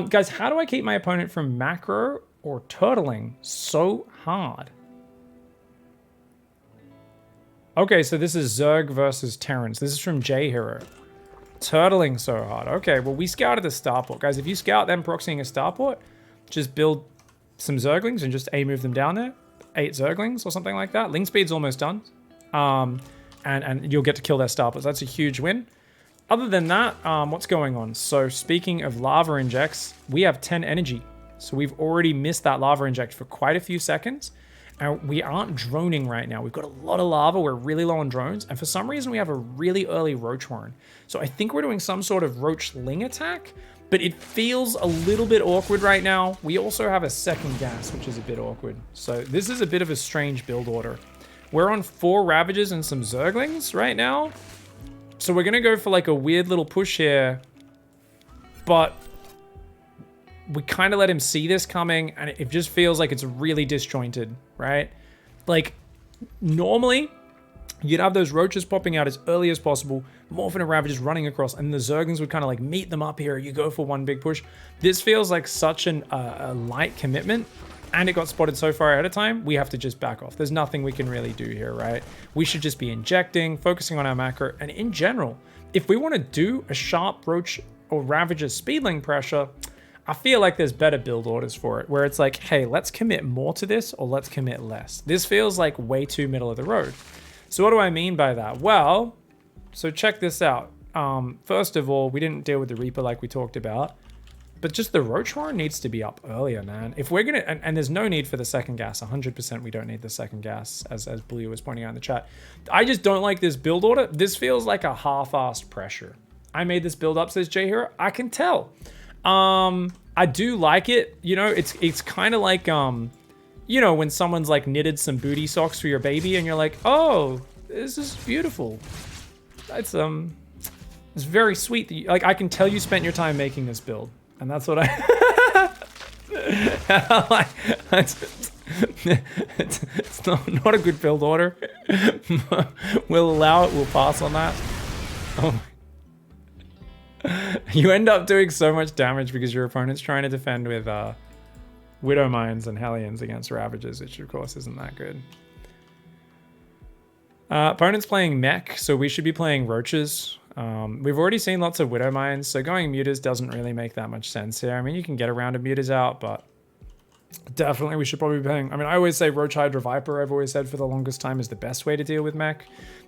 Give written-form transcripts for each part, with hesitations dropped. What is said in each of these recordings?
Guys, how do I keep my opponent from macro or turtling so hard? Okay, so this is Zerg versus Terrans. This is from J Hero. Turtling so hard. Okay, well, we scouted the starport. Guys, if you scout them proxying a starport, just build some Zerglings and just A-move them down there. 8 Zerglings or something like that. Ling speed's almost done. And you'll get to kill their starports. That's a huge win. Other than that, what's going on? So speaking of lava injects, we have 10 energy. So we've already missed that lava inject for quite a few seconds. And we aren't droning right now. We've got a lot of lava. We're really low on drones. And for some reason, we have a really early Roach Warren. So I think we're doing some sort of Roach Ling attack. But it feels a little bit awkward right now. We also have a second gas, which is a bit awkward. So this is a bit of a strange build order. We're on 4 Ravagers and some Zerglings right now. So we're going to go for like a weird little push here. But we kind of let him see this coming, and it just feels like it's really disjointed, right? Like, normally, you'd have those roaches popping out as early as possible, morphing and Ravagers running across, and the Zerglings would kind of like meet them up here. You go for one big push. This feels like such a light commitment, and it got spotted so far ahead of time, we have to just back off. There's nothing we can really do here, right? We should just be injecting, focusing on our macro, and in general, if we want to do a sharp Roach or Ravager speedling pressure, I feel like there's better build orders for it, where it's like, hey, let's commit more to this or let's commit less. This feels like way too middle of the road. So what do I mean by that? Well, so check this out. First of all, we didn't deal with the Reaper like we talked about, but just the Roach Warren needs to be up earlier, man. If we're gonna, and there's no need for the second gas, 100% we don't need the second gas, as Blue was pointing out in the chat. I just don't like this build order. This feels like a half-assed pressure. I made this build up, says J Hero. I can tell. I do like it. You know, it's kind of like, you know, when someone's like knitted some booty socks for your baby and you're like, oh, this is beautiful. It's very sweet. That you, like, I can tell you spent your time making this build, and that's what it's not a good build order. We'll allow it. We'll pass on that. Oh my. You end up doing so much damage because your opponent's trying to defend with Widow Mines and Hellions against Ravagers, which of course isn't that good. Opponent's playing mech, so we should be playing Roaches. We've already seen lots of Widow Mines, so going Mutas doesn't really make that much sense here. I mean, you can get around a Mutas out, but definitely we should probably be playing... I mean, I always say Roach Hydra Viper, I've always said for the longest time, is the best way to deal with mech.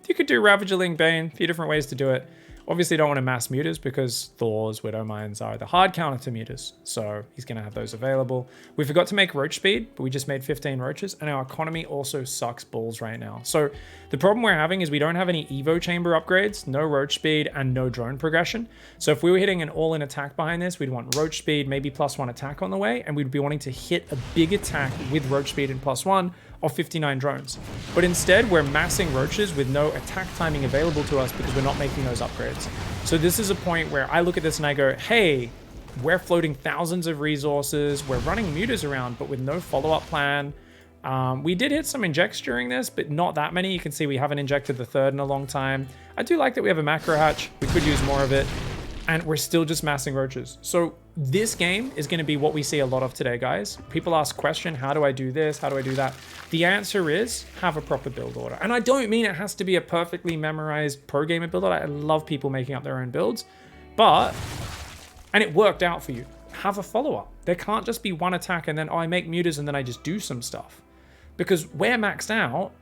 You could do Ravager Ling Bane, a few different ways to do it. Obviously, don't want to mass Mutas because Thor's Widow Mines are the hard counter to Mutas, so he's going to have those available. We forgot to make Roach speed, but we just made 15 Roaches, and our economy also sucks balls right now. So the problem we're having is we don't have any Evo chamber upgrades, no Roach speed, and no drone progression. So if we were hitting an all-in attack behind this, we'd want Roach speed, maybe +1 attack on the way, and we'd be wanting to hit a big attack with Roach speed and +1 of 59 drones. But instead, we're massing Roaches with no attack timing available to us because we're not making those upgrades. So this is a point where I look at this and I go, hey, we're floating thousands of resources, we're running Mutas around, but with no follow-up plan. We did hit some injects during this, but not that many. You can see we haven't injected the third in a long time. I do like that we have a macro hatch. We could use more of it. And we're still just massing Roaches. So this game is going to be what we see a lot of today, guys. People ask question, how do I do this? How do I do that? The answer is have a proper build order. And I don't mean it has to be a perfectly memorized pro gamer build order. I love people making up their own builds, but, and it worked out for you. Have a follow-up. There can't just be one attack and then, oh, I make Mutas and then I just do some stuff. Because we're maxed out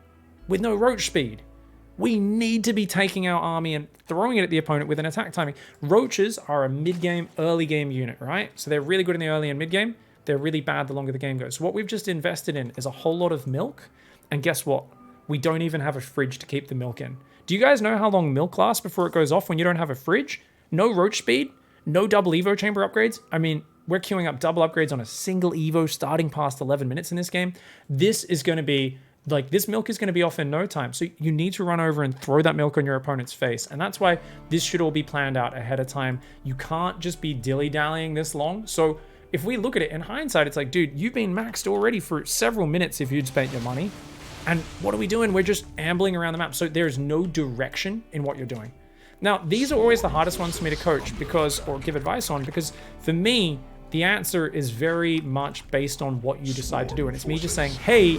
with no Roach speed. We need to be taking our army and throwing it at the opponent with an attack timing. Roaches are a mid-game, early game unit, right? So they're really good in the early and mid-game. They're really bad the longer the game goes. So what we've just invested in is a whole lot of milk. And guess what? We don't even have a fridge to keep the milk in. Do you guys know how long milk lasts before it goes off when you don't have a fridge? No Roach speed, no double Evo chamber upgrades. I mean, we're queuing up double upgrades on a single Evo starting past 11 minutes in this game. This is going to be... like, this milk is going to be off in no time. So you need to run over and throw that milk on your opponent's face. And that's why this should all be planned out ahead of time. You can't just be dilly-dallying this long. So if we look at it in hindsight, it's like, dude, you've been maxed already for several minutes if you'd spent your money. And what are we doing? We're just ambling around the map. So there's no direction in what you're doing. Now, these are always the hardest ones for me to coach because, or give advice on, because for me, The answer is very much based on what you decide to do. And it's me just saying, hey,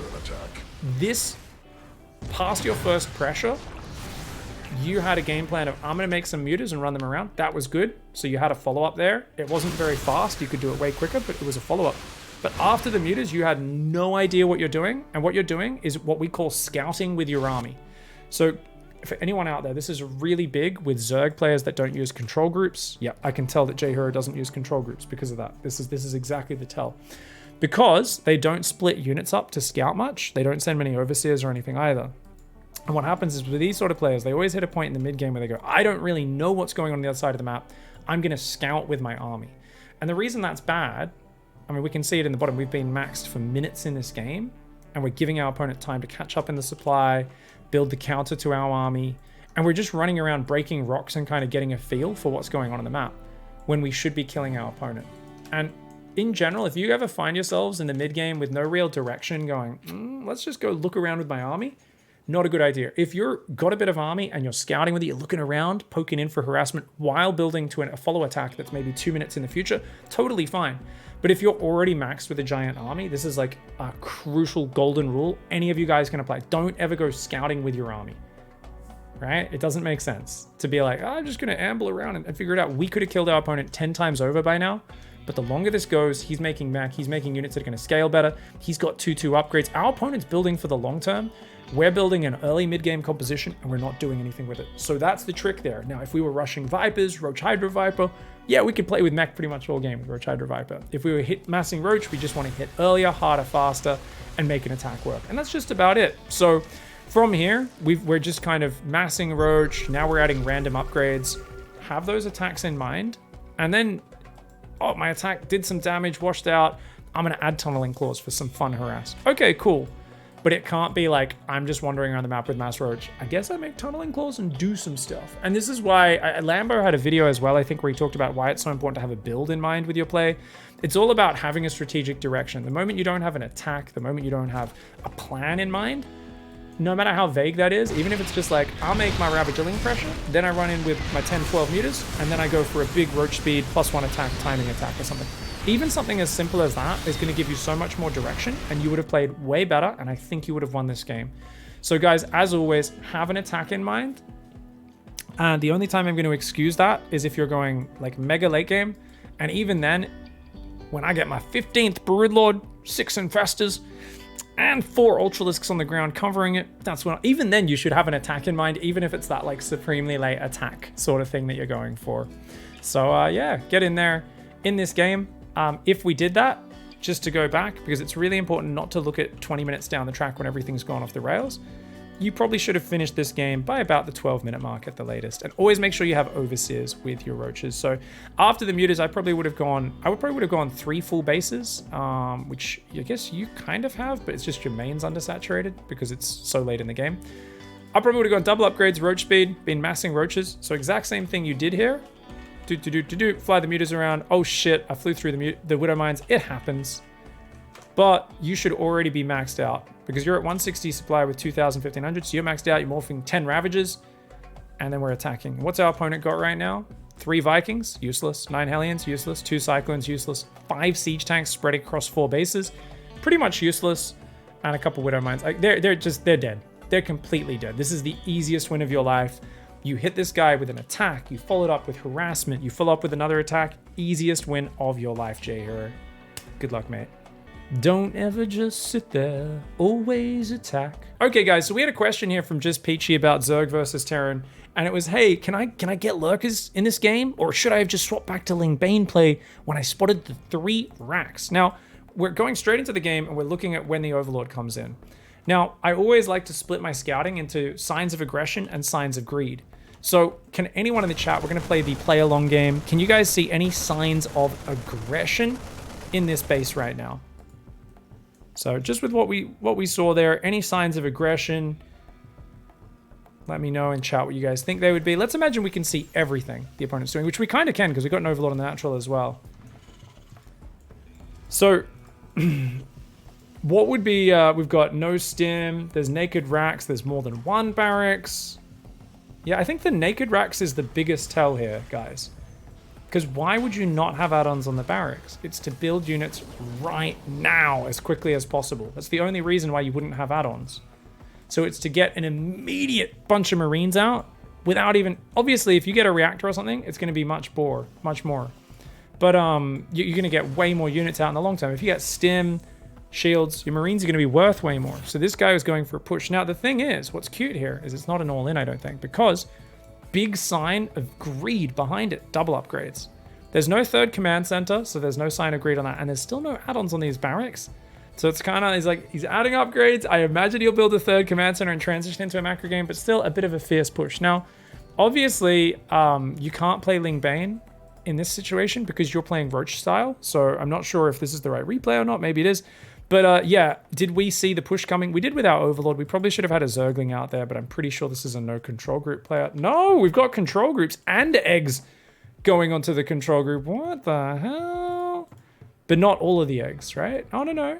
this past your first pressure, you had a game plan of, I'm going to make some mutas and run them around. That was good. So you had a follow-up there. It wasn't very fast. You could do it way quicker, but it was a follow-up. But after the mutas, you had no idea what you're doing. And what you're doing is what we call scouting with your army. So for anyone out there, this is really big with Zerg players that don't use control groups. Yeah, I can tell that J Hero doesn't use control groups because of that. This is exactly the tell. Because they don't split units up to scout much. They don't send many overseers or anything either. And what happens is with these sort of players, they always hit a point in the mid game where they go, I don't really know what's going on the other side of the map. I'm going to scout with my army. And the reason that's bad, I mean, we can see it in the bottom. We've been maxed for minutes in this game, and we're giving our opponent time to catch up in the supply, build the counter to our army, and we're just running around breaking rocks and kind of getting a feel for what's going on the map when we should be killing our opponent. And in general, if you ever find yourselves in the mid game with no real direction going, let's just go look around with my army, not a good idea. If you're got a bit of army and you're scouting with it, you're looking around, poking in for harassment while building to a follow attack that's maybe 2 minutes in the future, totally fine. But if you're already maxed with a giant army, this is like a crucial golden rule any of you guys can apply. Don't ever go scouting with your army, right? It doesn't make sense to be like, I'm just going to amble around and figure it out. We could have killed our opponent 10 times over by now. But the longer this goes, he's making mech, he's making units that are going to scale better. He's got 2-2 upgrades. Our opponent's building for the long term. We're building an early mid-game composition, and we're not doing anything with it. So that's the trick there. Now, if we were rushing Vipers, Roach Hydra Viper, yeah, we could play with mech pretty much all game with Roach Hydra Viper. If we were massing Roach, we just want to hit earlier, harder, faster, and make an attack work. And that's just about it. So from here, we're just kind of massing Roach. Now we're adding random upgrades. Have those attacks in mind. And then, oh, my attack did some damage, washed out. I'm going to add Tunneling Claws for some fun harass. Okay, cool. But it can't be like, I'm just wandering around the map with Mass Roach. I guess I make Tunneling Claws and do some stuff. And this is why, Lambo had a video as well, I think, where he talked about why it's so important to have a build in mind with your play. It's all about having a strategic direction. The moment you don't have an attack, the moment you don't have a plan in mind, no matter how vague that is, even if it's just like, I'll make my Ravager pressure, then I run in with my 10-12 meters, and then I go for a big Roach speed, +1 attack, timing attack or something. Even something as simple as that is going to give you so much more direction, and you would have played way better, and I think you would have won this game. So guys, as always, have an attack in mind. And the only time I'm going to excuse that is if you're going like mega late game. And even then, when I get my 15th Broodlord, 6 Infestors, and 4 Ultralisks on the ground covering it, that's when, even then you should have an attack in mind, even if it's that like supremely late attack sort of thing that you're going for. So yeah, get in there in this game. If we did that, just to go back, because it's really important not to look at 20 minutes down the track when everything's gone off the rails, you probably should have finished this game by about the 12-minute mark at the latest. And always make sure you have overseers with your roaches. So after the mutas, I would probably would have gone 3 full bases, which I guess you kind of have, but it's just your main's undersaturated because it's so late in the game. I probably would have gone double upgrades, roach speed, been massing roaches. So exact same thing you did here. Fly the mutas around. Oh shit, I flew through the Widow Mines. It happens. But you should already be maxed out because you're at 160 supply with 2,000, 1,500. So you're maxed out. You're morphing 10 Ravagers. And then we're attacking. What's our opponent got right now? 3 Vikings, useless. 9 Hellions, useless. 2 Cyclones, useless. 5 Siege Tanks spread across 4 bases. Pretty much useless. And a couple Widow Mines. Like, they're dead. They're completely dead. This is the easiest win of your life. You hit this guy with an attack. You follow it up with harassment. You follow up with another attack. Easiest win of your life, J-Hero. Good luck, mate. Don't ever just sit there. Always attack. Okay, guys, so we had a question here from Just Peachy about Zerg versus TERRAN. And it was, hey, can I get lurkers in this game? Or should I have just swapped back to ling bane play when I spotted the 3 racks? Now, we're going straight into the game and we're looking at when the Overlord comes in. Now, I always like to split my scouting into signs of aggression and signs of greed. So can anyone in the chat, we're going to play the play along game. Can you guys see any signs of aggression in this base right now? So just with what we saw there, any signs of aggression, let me know in chat what you guys think they would be. Let's imagine we can see everything the opponent's doing, which we kind of can because we've got an Overlord on the natural as well. So what would be, we've got no stim, there's naked racks, there's more than 1 barracks. Yeah, I think the naked racks is the biggest tell here, guys. Because why would you not have add-ons on the barracks? It's to build units right now as quickly as possible. That's the only reason why you wouldn't have add-ons. So it's to get an immediate bunch of Marines out without even... Obviously, if you get a reactor or something, it's going to be much more. But you're going to get way more units out in the long term. If you get stim, shields, your Marines are going to be worth way more. So this guy was going for a push. Now, the thing is, what's cute here is it's not an all-in, I don't think, because... big sign of greed behind it. Double upgrades. There's no third command center, so there's no sign of greed on that. And there's still no add-ons on these barracks. So it's kind of, he's adding upgrades. I imagine he'll build a third command center and transition into a macro game, but still a bit of a fierce push. Now, obviously, you can't play Ling Bane in this situation because you're playing Roach style. So I'm not sure if this is the right replay or not. Maybe it is. But yeah, did we see the push coming? We did with our Overlord. We probably should have had a Zergling out there, but I'm pretty sure this is a no control group player. No, we've got control groups and eggs going onto the control group. What the hell? But not all of the eggs, right? I don't know.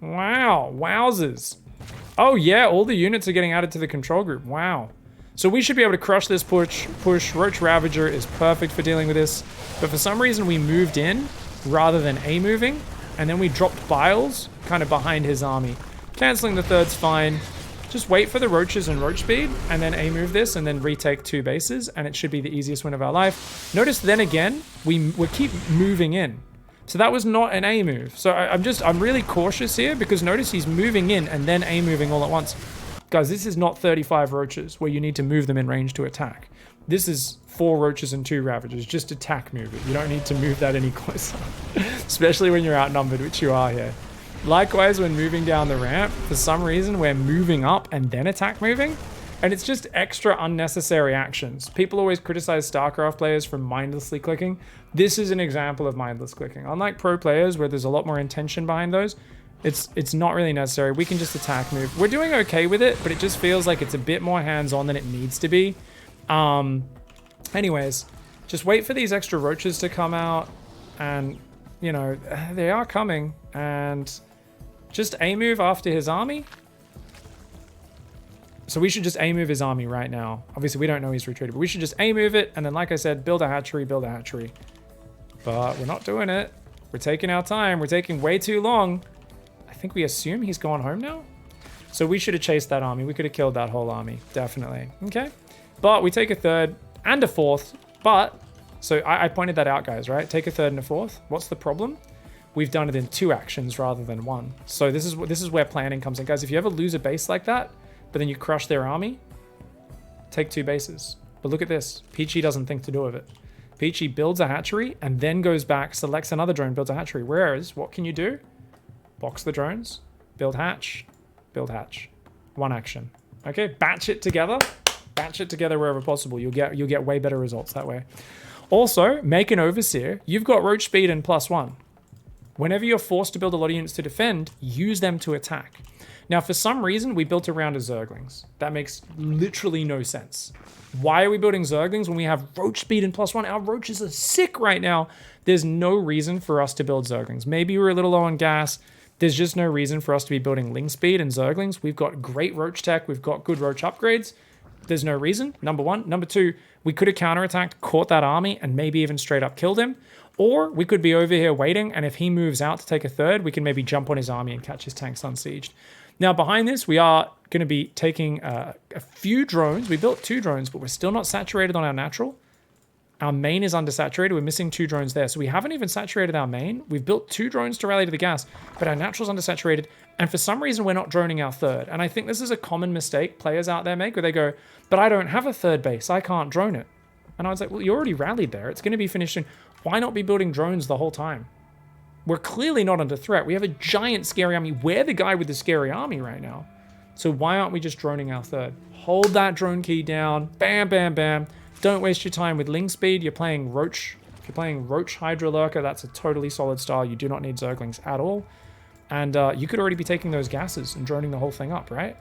Wow, wowzers. Oh yeah, all the units are getting added to the control group. Wow. So we should be able to crush this push. Roach Ravager is perfect for dealing with this. But for some reason we moved in rather than A moving. And then we dropped Biles kind of behind his army. Canceling the third's fine. Just wait for the Roaches and Roach speed, and then A-move this, and then retake 2 bases, and it should be the easiest win of our life. Notice then again, we keep moving in. So that was not an A-move. So I'm really cautious here, because notice he's moving in, and then A-moving all at once. Guys, this is not 35 Roaches, where you need to move them in range to attack. This is 4 Roaches and 2 Ravagers. Just attack move it. You don't need to move that any closer. Especially when you're outnumbered, which you are here. Likewise, when moving down the ramp, for some reason, we're moving up and then attack moving. And it's just extra unnecessary actions. People always criticize StarCraft players for mindlessly clicking. This is an example of mindless clicking. Unlike pro players, where there's a lot more intention behind those, it's not really necessary. We can just attack move. We're doing okay with it, but it just feels like it's a bit more hands-on than it needs to be. Anyways, just wait for these extra Roaches to come out, and you know, they are coming, and just A-move after his army. So we should just A-move his army right now. Obviously we don't know he's retreated, but we should just A-move it, and then like I said, build a hatchery. But we're not doing it. We're taking our time. We're taking way too long. I think we assume he's gone home now. So we should have chased that army. We could have killed that whole army, definitely. Okay. But we take a third and a fourth. But, so I pointed that out, guys, right? Take a third and a fourth. What's the problem? We've done it in 2 actions rather than 1. So this is where planning comes in. Guys, if you ever lose a base like that, but then you crush their army, take 2 bases. But look at this. Peachy doesn't think to do with it. Peachy builds a hatchery and then goes back, selects another drone, builds a hatchery. Whereas, what can you do? Box the drones, build hatch, build hatch. 1 action. Okay, batch it together. Batch it together wherever possible. You'll get way better results that way. Also, make an overseer. You've got roach speed and +1. Whenever you're forced to build a lot of units to defend, use them to attack. Now, for some reason, we built a round of Zerglings. That makes literally no sense. Why are we building Zerglings when we have roach speed and +1? Our roaches are sick right now. There's no reason for us to build Zerglings. Maybe we're a little low on gas. There's just no reason for us to be building Ling speed and Zerglings. We've got great roach tech. We've got good roach upgrades. There's no reason, number 1. Number 2, we could have counterattacked, caught that army, and maybe even straight up killed him. Or we could be over here waiting, and if he moves out to take a third, we can maybe jump on his army and catch his tanks unsieged. Now, behind this, we are going to be taking a few drones. We built 2 drones, but we're still not saturated on our natural. Our main is undersaturated. We're missing 2 drones there. So we haven't even saturated our main. We've built 2 drones to rally to the gas, but our natural's undersaturated. And for some reason, we're not droning our third. And I think this is a common mistake players out there make, where they go, but I don't have a third base. I can't drone it. And I was like, well, you already rallied there. It's going to be finished soon. Why not be building drones the whole time? We're clearly not under threat. We have a giant scary army. We're the guy with the scary army right now. So why aren't we just droning our third? Hold that drone key down. Bam, bam, bam. Don't waste your time with Ling speed. You're playing Roach. If you're playing Roach Hydra Lurker, that's a totally solid style. You do not need Zerglings at all. And you could already be taking those gases and droning the whole thing up, right?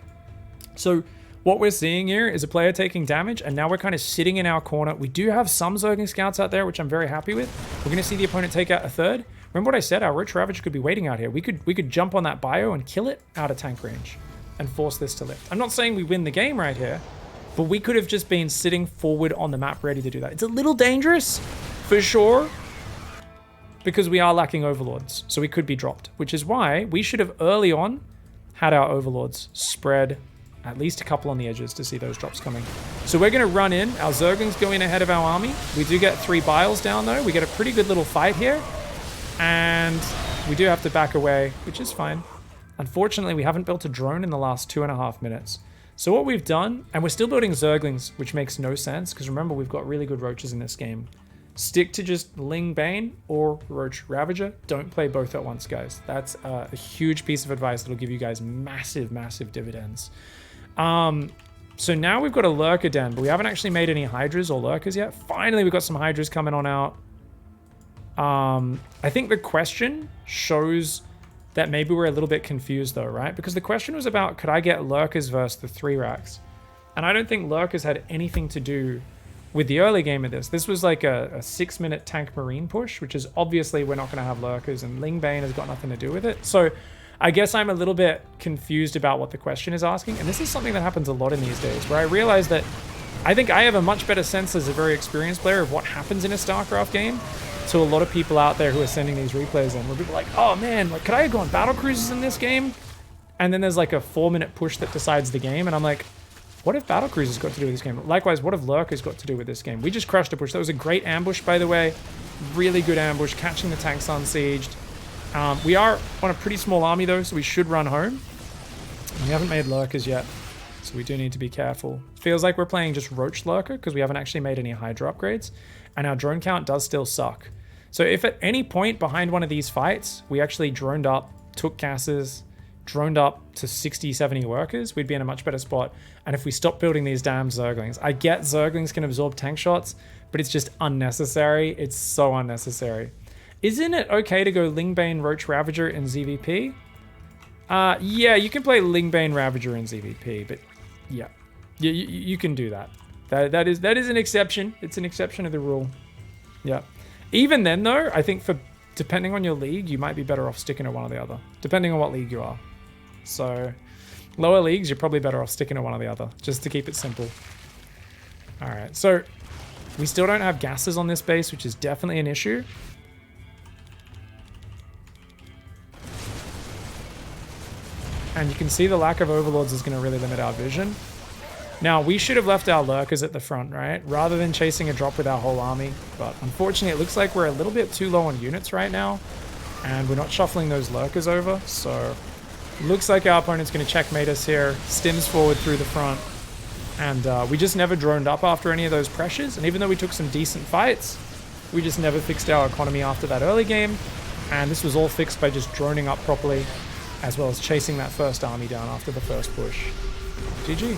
So what we're seeing here is a player taking damage, and now we're kind of sitting in our corner. We do have some Zergling scouts out there, which I'm very happy with. We're going to see the opponent take out a third. Remember what I said? Our Roach Ravager could be waiting out here. We could jump on that bio and kill it out of tank range and force this to lift. I'm not saying we win the game right here, but we could have just been sitting forward on the map ready to do that. It's a little dangerous for sure, because we are lacking overlords. So we could be dropped, which is why we should have early on had our overlords spread at least a couple on the edges to see those drops coming. So we're going to run in. Our Zerglings go in ahead of our army. We do get 3 Biles down, though. We get a pretty good little fight here. And we do have to back away, which is fine. Unfortunately, we haven't built a drone in the last 2.5 minutes. So what we've done, and we're still building Zerglings, which makes no sense, because remember, we've got really good roaches in this game. Stick to just Ling Bane or Roach Ravager. Don't play both at once, guys. That's a huge piece of advice that'll give you guys massive, massive dividends. So now we've got a lurker den, but we haven't actually made any hydras or lurkers yet. Finally, we've got some hydras coming on out. I think the question shows that maybe we're a little bit confused though, right? Because the question was about, could I get lurkers versus the 3 racks? And I don't think lurkers had anything to do with the early game of this. This was like a 6-minute tank marine push, which is obviously we're not going to have lurkers, and Ling Bane has got nothing to do with it. So I guess I'm a little bit confused about what the question is asking. And this is something that happens a lot in these days, where I realize that I think I have a much better sense as a very experienced player of what happens in a StarCraft game to a lot of people out there who are sending these replays in, where people are like, oh man, like, could I go on battle cruises in this game? And then there's like a 4-minute push that decides the game. And I'm like, what have battle cruisers got to do with this game? Likewise, what have lurkers got to do with this game? We just crushed a push. That was a great ambush, by the way. Really good ambush, catching the tanks unsieged. We are on a pretty small army though, so we should run home. We haven't made lurkers yet, so we do need to be careful. Feels like we're playing just Roach Lurker because we haven't actually made any Hydra upgrades, and our drone count does still suck. So if at any point behind one of these fights, we actually droned up, took gases, droned up to 60, 70 workers, we'd be in a much better spot. And if we stop building these damn Zerglings, I get Zerglings can absorb tank shots, but it's just unnecessary. It's so unnecessary. Isn't it okay to go Lingbane Roach Ravager in ZVP? Yeah, you can play Lingbane Ravager in ZVP, but yeah, you can do that. That is an exception. It's an exception of the rule. Yeah. Even then, though, I think for depending on your league, you might be better off sticking to one or the other, depending on what league you are. So lower leagues, you're probably better off sticking to one or the other, just to keep it simple. All right, so we still don't have gases on this base, which is definitely an issue. And you can see the lack of overlords is going to really limit our vision. Now, we should have left our lurkers at the front, right? Rather than chasing a drop with our whole army. But unfortunately, it looks like we're a little bit too low on units right now. And we're not shuffling those lurkers over. So, looks like our opponent's going to checkmate us here. Stims forward through the front. And we just never droned up after any of those pressures. And even though we took some decent fights, we just never fixed our economy after that early game. And this was all fixed by just droning up properly, as well as chasing that first army down after the first push. GG.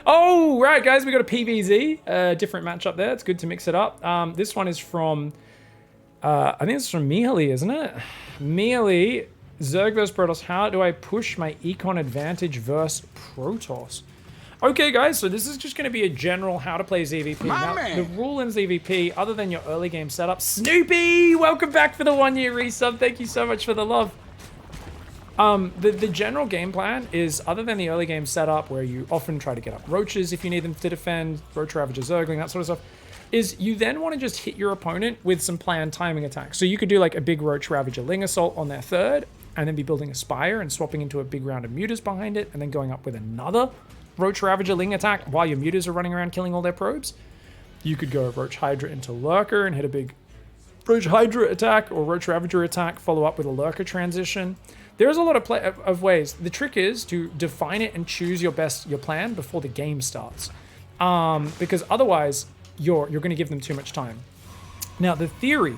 Oh, right, guys, we got a PVZ, different matchup there. It's good to mix it up. This one is from, I think it's from Mihaly, isn't it? Mihaly, Zerg vs Protoss. How do I push my econ advantage versus Protoss? Okay, guys, so this is just going to be a general how to play ZVP. Now, the rule in ZVP, other than your early game setup, Snoopy, welcome back for the 1-year resub. Thank you so much for the love. The general game plan is, other than the early game setup where you often try to get up roaches if you need them to defend, Roach Ravager, Zergling, that sort of stuff, is you then want to just hit your opponent with some planned timing attacks. So you could do like a big Roach Ravager Ling Assault on their third, and then be building a Spire and swapping into a big round of mutas behind it, and then going up with another Roach Ravager Ling attack while your mutas are running around killing all their probes. You could go Roach Hydra into Lurker and hit a big Roach Hydra attack or Roach Ravager attack, follow up with a Lurker transition. There's a lot of ways. The trick is to define it and choose your plan before the game starts, because otherwise you're going to give them too much time. Now, the theory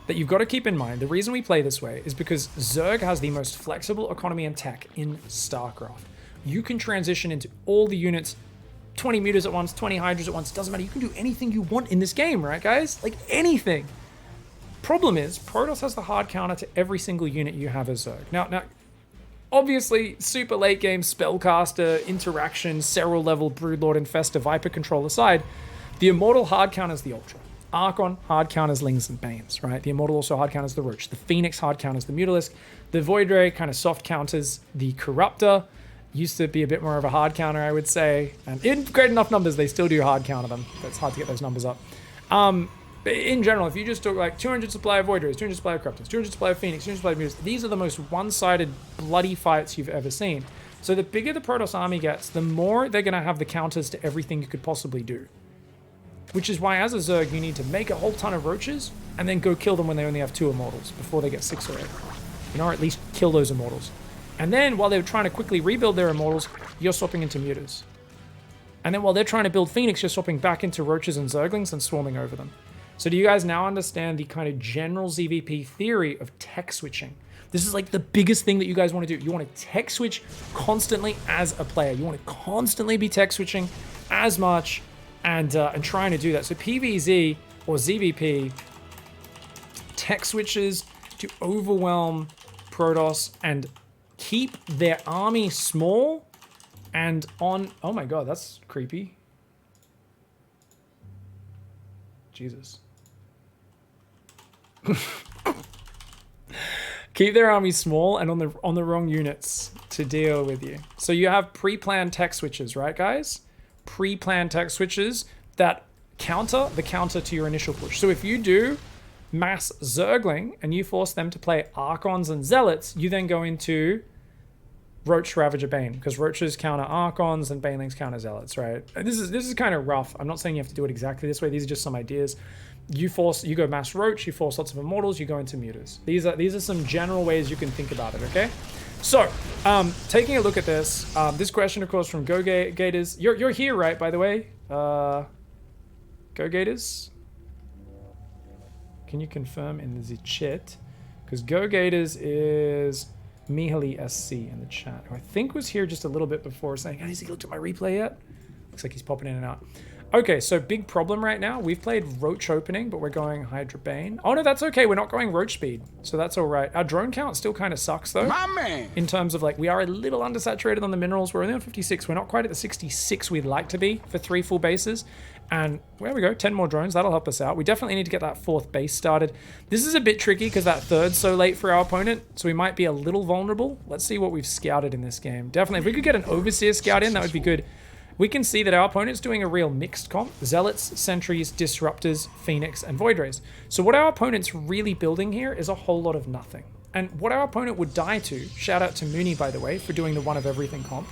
that you've got to keep in mind, the reason we play this way is because Zerg has the most flexible economy and tech in StarCraft. You can transition into all the units, 20 mutas at once, 20 hydras at once, doesn't matter. You can do anything you want in this game, right, guys? Like anything. Problem is, Protoss has the hard counter to every single unit you have as Zerg. Now, obviously, super late game spellcaster, interaction, Serral level, Broodlord, Infestor, Viper control aside, the Immortal hard counters the Ultra. Archon hard counters Lings and Banes, right? The Immortal also hard counters the Roach. The Phoenix hard counters the Mutalisk. The Void Ray kind of soft counters the Corruptor. Used to be a bit more of a hard counter, I would say. And in great enough numbers, they still do hard counter them. But it's hard to get those numbers up. But in general, if you just took like 200 supply of Void Rays, 200 supply of Corruptors, 200 supply of Phoenix, 200 supply of Mutas, these are the most one-sided, bloody fights you've ever seen. So the bigger the Protoss army gets, the more they're going to have the counters to everything you could possibly do. Which is why, as a Zerg, you need to make a whole ton of Roaches and then go kill them when they only have 2 Immortals before they get 6 or 8. You know, or at least kill those Immortals. And then, while they're trying to quickly rebuild their Immortals, you're swapping into Mutas. And then while they're trying to build Phoenix, you're swapping back into Roaches and Zerglings and swarming over them. So do you guys now understand the kind of general ZVP theory of tech switching? This is like the biggest thing that you guys want to do. You want to tech switch constantly as a player. You want to constantly be tech switching as much and trying to do that. So PVZ or ZVP tech switches to overwhelm Protoss and keep their army small and on... Oh my god, that's creepy. Jesus. Keep their army small and on the wrong units to deal with you. So you have pre-planned tech switches, right, guys? Pre-planned tech switches that counter the counter to your initial push. So if you do mass Zergling and you force them to play Archons and Zealots, you then go into Roach, Ravager, Bane, because Roaches counter Archons and Banelings counter Zealots, right? And this is kind of rough. I'm not saying you have to do it exactly this way. These are just some ideas. You go mass Roach, you force lots of Immortals, you go into Mutas. These are some general ways you can think about it, okay? So, taking a look at this, this question, of course, from Go Gators. You're here, right, by the way? Go Gators? Can you confirm in the chat? Because Go Gators is Mihali SC in the chat, who I think was here just a little bit before saying, has he looked at my replay yet? Looks like he's popping in and out. Okay, so big problem right now. We've played Roach opening, but we're going Hydra Bane. Oh no, that's okay. We're not going Roach speed, so that's all right. Our drone count still kind of sucks though. My man! In terms of like, we are a little undersaturated on the minerals. We're only on 56. We're not quite at the 66 we'd like to be for 3 full bases. And there we go, 10 more drones. That'll help us out. We definitely need to get that 4th base started. This is a bit tricky because that 3rd's so late for our opponent, so we might be a little vulnerable. Let's see what we've scouted in this game. Definitely, if we could get an Overseer scout in, that would be good. We can see that our opponent's doing a real mixed comp. Zealots, Sentries, Disruptors, Phoenix, and Void Rays. So what our opponent's really building here is a whole lot of nothing. And what our opponent would die to, shout out to Mooney, by the way, for doing the one of everything comp,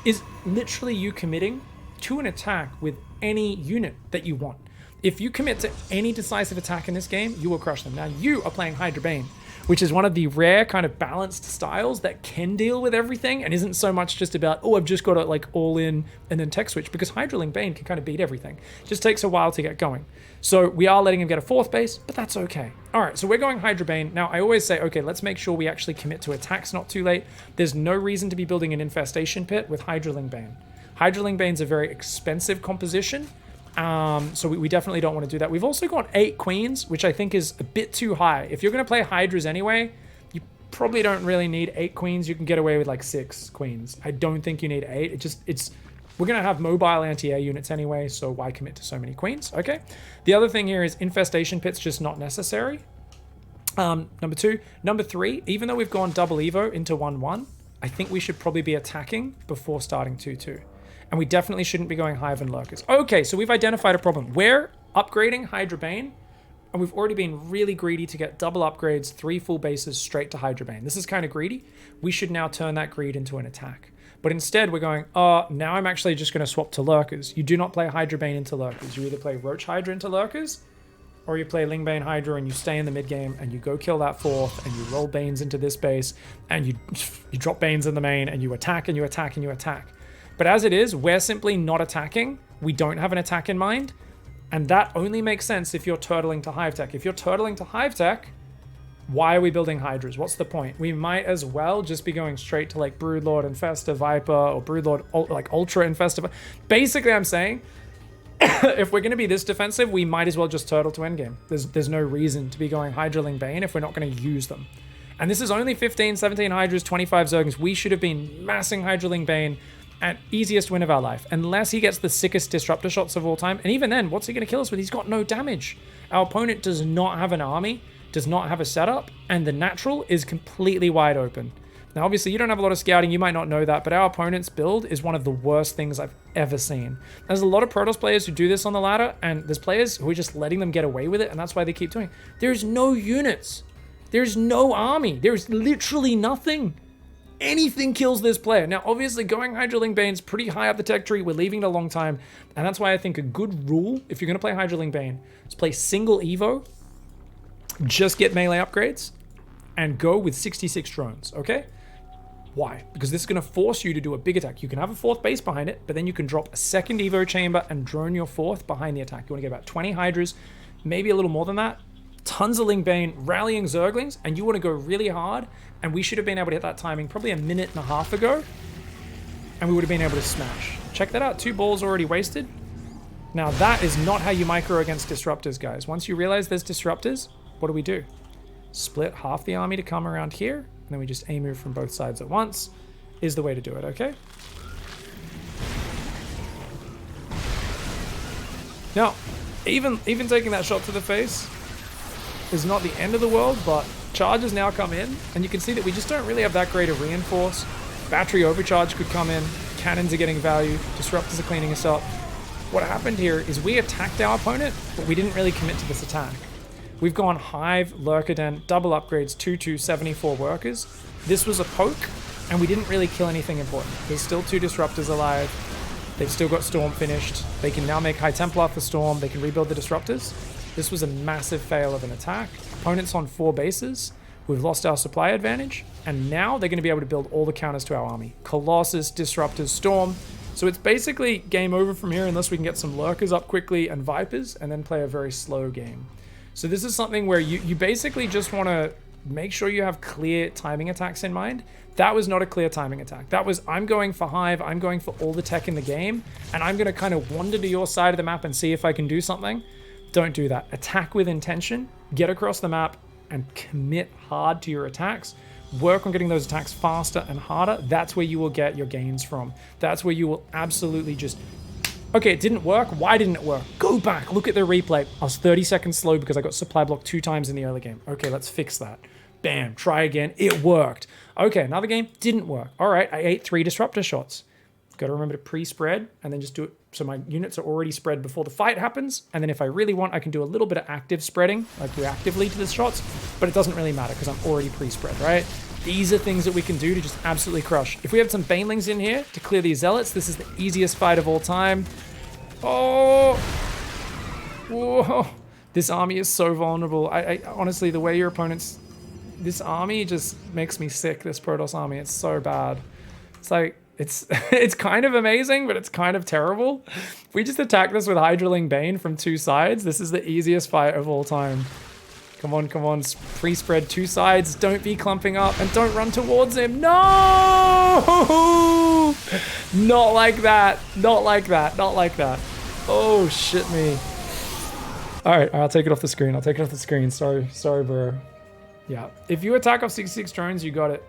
is literally you committing to an attack with any unit that you want. If you commit to any decisive attack in this game, you will crush them. Now, you are playing Hydra Bane, which is one of the rare kind of balanced styles that can deal with everything and isn't so much just about, oh, I've just got to like all in and then tech switch, because Hydraling Bane can kind of beat everything. Just takes a while to get going. So we are letting him get a 4th base, but that's okay. All right, so we're going Hydra Bane. Now, I always say, okay, let's make sure we actually commit to attacks not too late. There's no reason to be building an infestation pit with Hydraling Bane. Hydraling Bane's a very expensive composition. So we definitely don't want to do that. We've also got 8 queens, which I think is a bit too high. If you're going to play Hydras anyway, you probably don't really need 8 queens. You can get away with like 6 queens. I don't think you need 8. We're going to have mobile anti-air units anyway, so why commit to so many queens? Okay. The other thing here is infestation pits just not necessary. Number 2. Number 3, even though we've gone double Evo into 1-1, I think we should probably be attacking before starting 2-2. And we definitely shouldn't be going Hive and Lurkers. Okay, so we've identified a problem. We're upgrading Hydra Bane, and we've already been really greedy to get double upgrades, 3 full bases straight to Hydra Bane. This is kind of greedy. We should now turn that greed into an attack. But instead, we're going, now I'm actually just going to swap to Lurkers. You do not play Hydra Bane into Lurkers. You either play Roach Hydra into Lurkers, or you play Ling Bane Hydra and you stay in the mid game and you go kill that 4th and you roll Banes into this base and you drop Banes in the main and you attack and you attack and you attack. But as it is, we're simply not attacking. We don't have an attack in mind. And that only makes sense if you're turtling to Hive Tech. If you're turtling to Hive Tech, why are we building Hydras? What's the point? We might as well just be going straight to like Broodlord, Infesta, Viper, or Broodlord, like Ultra Infesta. Basically, I'm saying, if we're going to be this defensive, we might as well just turtle to endgame. There's no reason to be going Hydraling Bane if we're not going to use them. And this is only 15, 17 Hydras, 25 Zergings. We should have been massing Hydraling Bane at easiest win of our life, unless he gets the sickest disruptor shots of all time. And even then, what's he going to kill us with? He's got no damage. Our opponent does not have an army, does not have a setup, and the natural is completely wide open. Now, obviously, you don't have a lot of scouting. You might not know that, but our opponent's build is one of the worst things I've ever seen. There's a lot of PROTOSS players who do this on the ladder, and there's players who are just letting them get away with it, and that's why they keep doing it. There's no units. There's no army. There's literally nothing. Anything kills this player. Now, obviously, going Hydraling Bane's pretty high up the tech tree. We're leaving it a long time, and that's why I think a good rule, if you're going to play Hydraling Bane, is play single Evo, just get melee upgrades, and go with 66 drones, okay? Why? Because this is going to force you to do a big attack. You can have a fourth base behind it, but then you can drop a second Evo chamber and drone your fourth behind the attack. You want to get about 20 Hydras, maybe a little more than that. Tons of Ling Bane, rallying Zerglings, and you want to go really hard, and we should have been able to hit that timing probably a minute and a half ago, and we would have been able to smash. Check that out, 2 balls already wasted. Now that is not how you micro against disruptors, guys. Once you realize there's disruptors, what do? Split half the army to come around here, and then we just aim move from both sides at once, is the way to do it, okay? Now, even taking that shot to the face is not the end of the world, but charges now come in, and you can see that we just don't really have that great a reinforce. Battery overcharge could come in, cannons are getting value, disruptors are cleaning us up. What happened here is we attacked our opponent, but we didn't really commit to this attack. We've gone Hive, Lurker Den, double upgrades, 2/2, 74 workers. This was a poke, and we didn't really kill anything important. There's still 2 disruptors alive. They've still got Storm finished. They can now make High Templar for Storm. They can rebuild the disruptors. This was a massive fail of an attack. Opponent's on 4 bases. We've lost our supply advantage, and now they're going to be able to build all the counters to our army. Colossus, Disruptors, Storm. So it's basically game over from here unless we can get some Lurkers up quickly and Vipers, and then play a very slow game. So this is something where you basically just want to make sure you have clear timing attacks in mind. That was not a clear timing attack. That was, I'm going for Hive, I'm going for all the tech in the game, and I'm going to kind of wander to your side of the map and see if I can do something. Don't do that. Attack with intention, get across the map, and commit hard to your attacks. Work on getting those attacks faster and harder. That's where you will get your gains from. That's where you will absolutely just... Okay, it didn't work. Why didn't it work? Go back, look at the replay. I was 30 seconds slow because I got supply blocked 2 times in the early game. Okay, let's fix that. Bam, try again. It worked. Okay, another game, didn't work. All right, I ate 3 disruptor shots. Got to remember to pre-spread and then just do it so my units are already spread before the fight happens. And then if I really want, I can do a little bit of active spreading, like reactively to the shots, but it doesn't really matter because I'm already pre-spread, right? These are things that we can do to just absolutely crush. If we have some banelings in here to clear these zealots, this is the easiest fight of all time. Oh! Whoa! This army is so vulnerable. I honestly, the way your opponents... This army just makes me sick, this PROTOSS army. It's so bad. It's like... It's kind of amazing, but it's kind of terrible. If we just attack this with Hydraling Bane from 2 sides, this is the easiest fight of all time. Come on, come on. Pre-spread 2 sides. Don't be clumping up and don't run towards him. No! Not like that. Not like that. Not like that. Oh, shit me. All right, I'll take it off the screen. I'll take it off the screen. Sorry, bro. Yeah. If you attack off 66 drones, you got it.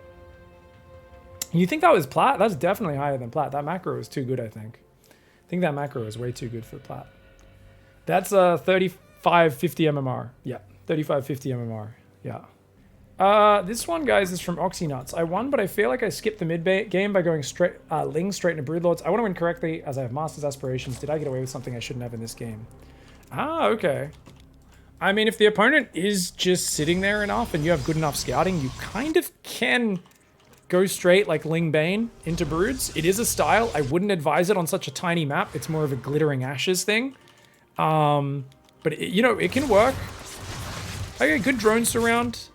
You think that was plat? That's definitely higher than plat. That macro is too good, I think. I think that macro is way too good for plat. That's a 3550 MMR. Yeah, 3550 MMR. Yeah. This one, guys, is from Oxynuts. I won, but I feel like I skipped the mid-game by going straight ling straight into Broodlords. I want to win correctly as I have Master's Aspirations. Did I get away with something I shouldn't have in this game? Ah, okay. I mean, if the opponent is just sitting there enough and you have good enough scouting, you kind of can... go straight like Ling Bane into Broods. It is a style. I wouldn't advise it on such a tiny map. It's more of a glittering ashes thing. But it, you know, it can work. Okay, good drone surround.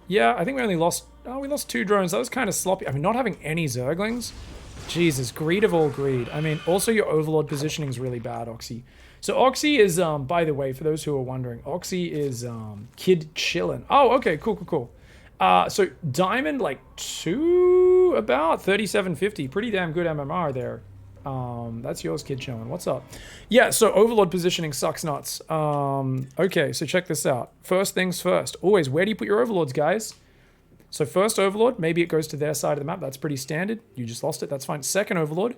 Yeah, I think we only lost... Oh, we lost 2 drones. That was kind of sloppy. I mean, not having any Zerglings. Jesus, greed of all greed. I mean, also your Overlord positioning is really bad, Oxy. So Oxy is, by the way, for those who are wondering, Oxy is Kid Chillin'. Oh, okay, cool. So Diamond, like 2, about 3750. Pretty damn good MMR there. That's yours, Kid Chillin'. What's up? Yeah, so Overlord positioning sucks nuts. Okay, so check this out. First things first. Always, where do you put your Overlords, guys? So first Overlord, maybe it goes to their side of the map. That's pretty standard. You just lost it. That's fine. Second Overlord,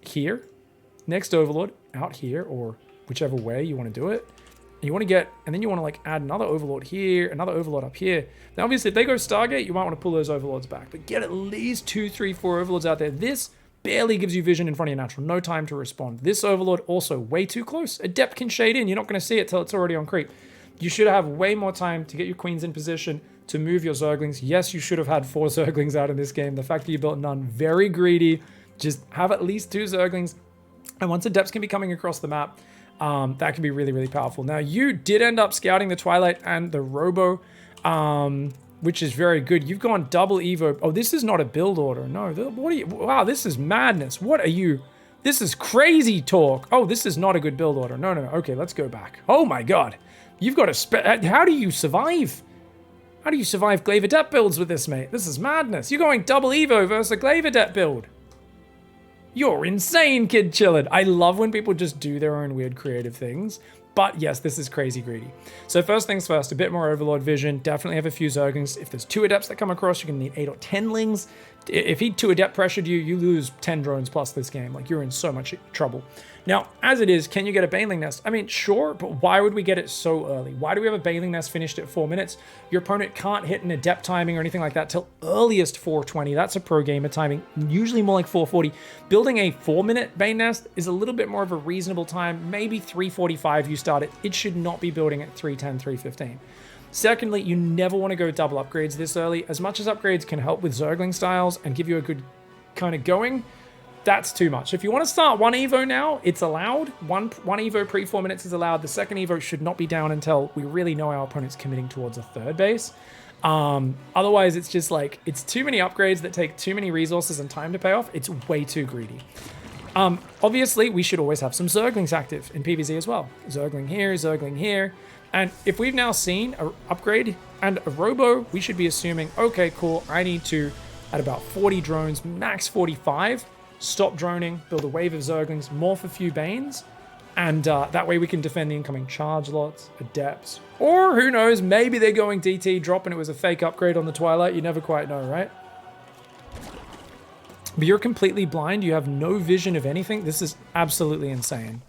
here. Next Overlord, out here, or whichever way you want to do it. you want to get, and then you want to like add another overlord here, another overlord up here. Now, obviously, if they go Stargate, you might want to pull those overlords back, but get at least 2, 3, 4 overlords out there. This barely gives you vision in front of your natural. No time to respond. This overlord also way too close. Adept can shade in. You're not going to see it till it's already on creep. You should have way more time to get your queens in position, to move your Zerglings. Yes, you should have had 4 Zerglings out in this game. The fact that you built none, very greedy. Just have at least 2 Zerglings. And once Adepts can be coming across the map, that can be really, really powerful. Now, you did end up scouting the Twilight and the Robo, which is very good. You've gone double Evo. Oh, this is not a build order. No, what are you? Wow, this is madness. What are you? This is crazy talk. Oh, this is not a good build order. No, no, no. Okay, let's go back. Oh my God. You've got to how do you survive? How do you survive Glaive Adept builds with this, mate? This is madness. You're going double Evo versus a Glaive Adept build. You're insane, Kid Chillin'. I love when people just do their own weird creative things. But yes, this is crazy greedy. So first things first, a bit more Overlord vision. Definitely have a few Zerglings. If there's 2 Adepts that come across, you're going to need 8 or 10 Lings. If he 2 Adept pressured you, you lose 10 drones plus this game. Like, you're in so much trouble. Now, as it is, can you get a Baneling Nest? I mean, sure, but why would we get it so early? Why do we have a Baneling Nest finished at 4 minutes? Your opponent can't hit an Adept timing or anything like that till earliest 4:20. That's a pro gamer timing, usually more like 4:40. Building a 4-minute Bane Nest is a little bit more of a reasonable time. Maybe 3:45 you start it. It should not be building at 3:10, 3:15. Secondly, you never want to go double upgrades this early. As much as upgrades can help with Zergling styles and give you a good kind of going, that's too much. If you want to start 1 Evo now, it's allowed. One Evo pre 4 minutes is allowed. The second Evo should not be down until we really know our opponent's committing towards a 3rd base. Otherwise, it's just like, it's too many upgrades that take too many resources and time to pay off. It's way too greedy. Obviously, we should always have some Zerglings active in PvZ as well. Zergling here, Zergling here. And if we've now seen an upgrade and a Robo, we should be assuming, okay, cool, I need to, at about 40 drones, max 45, stop droning, build a wave of Zerglings, morph a few Banes, and that way we can defend the incoming charge lots, Adepts, or who knows, maybe they're going DT, drop and it was a fake upgrade on the Twilight, you never quite know, right? But you're completely blind, you have no vision of anything. This is absolutely insane.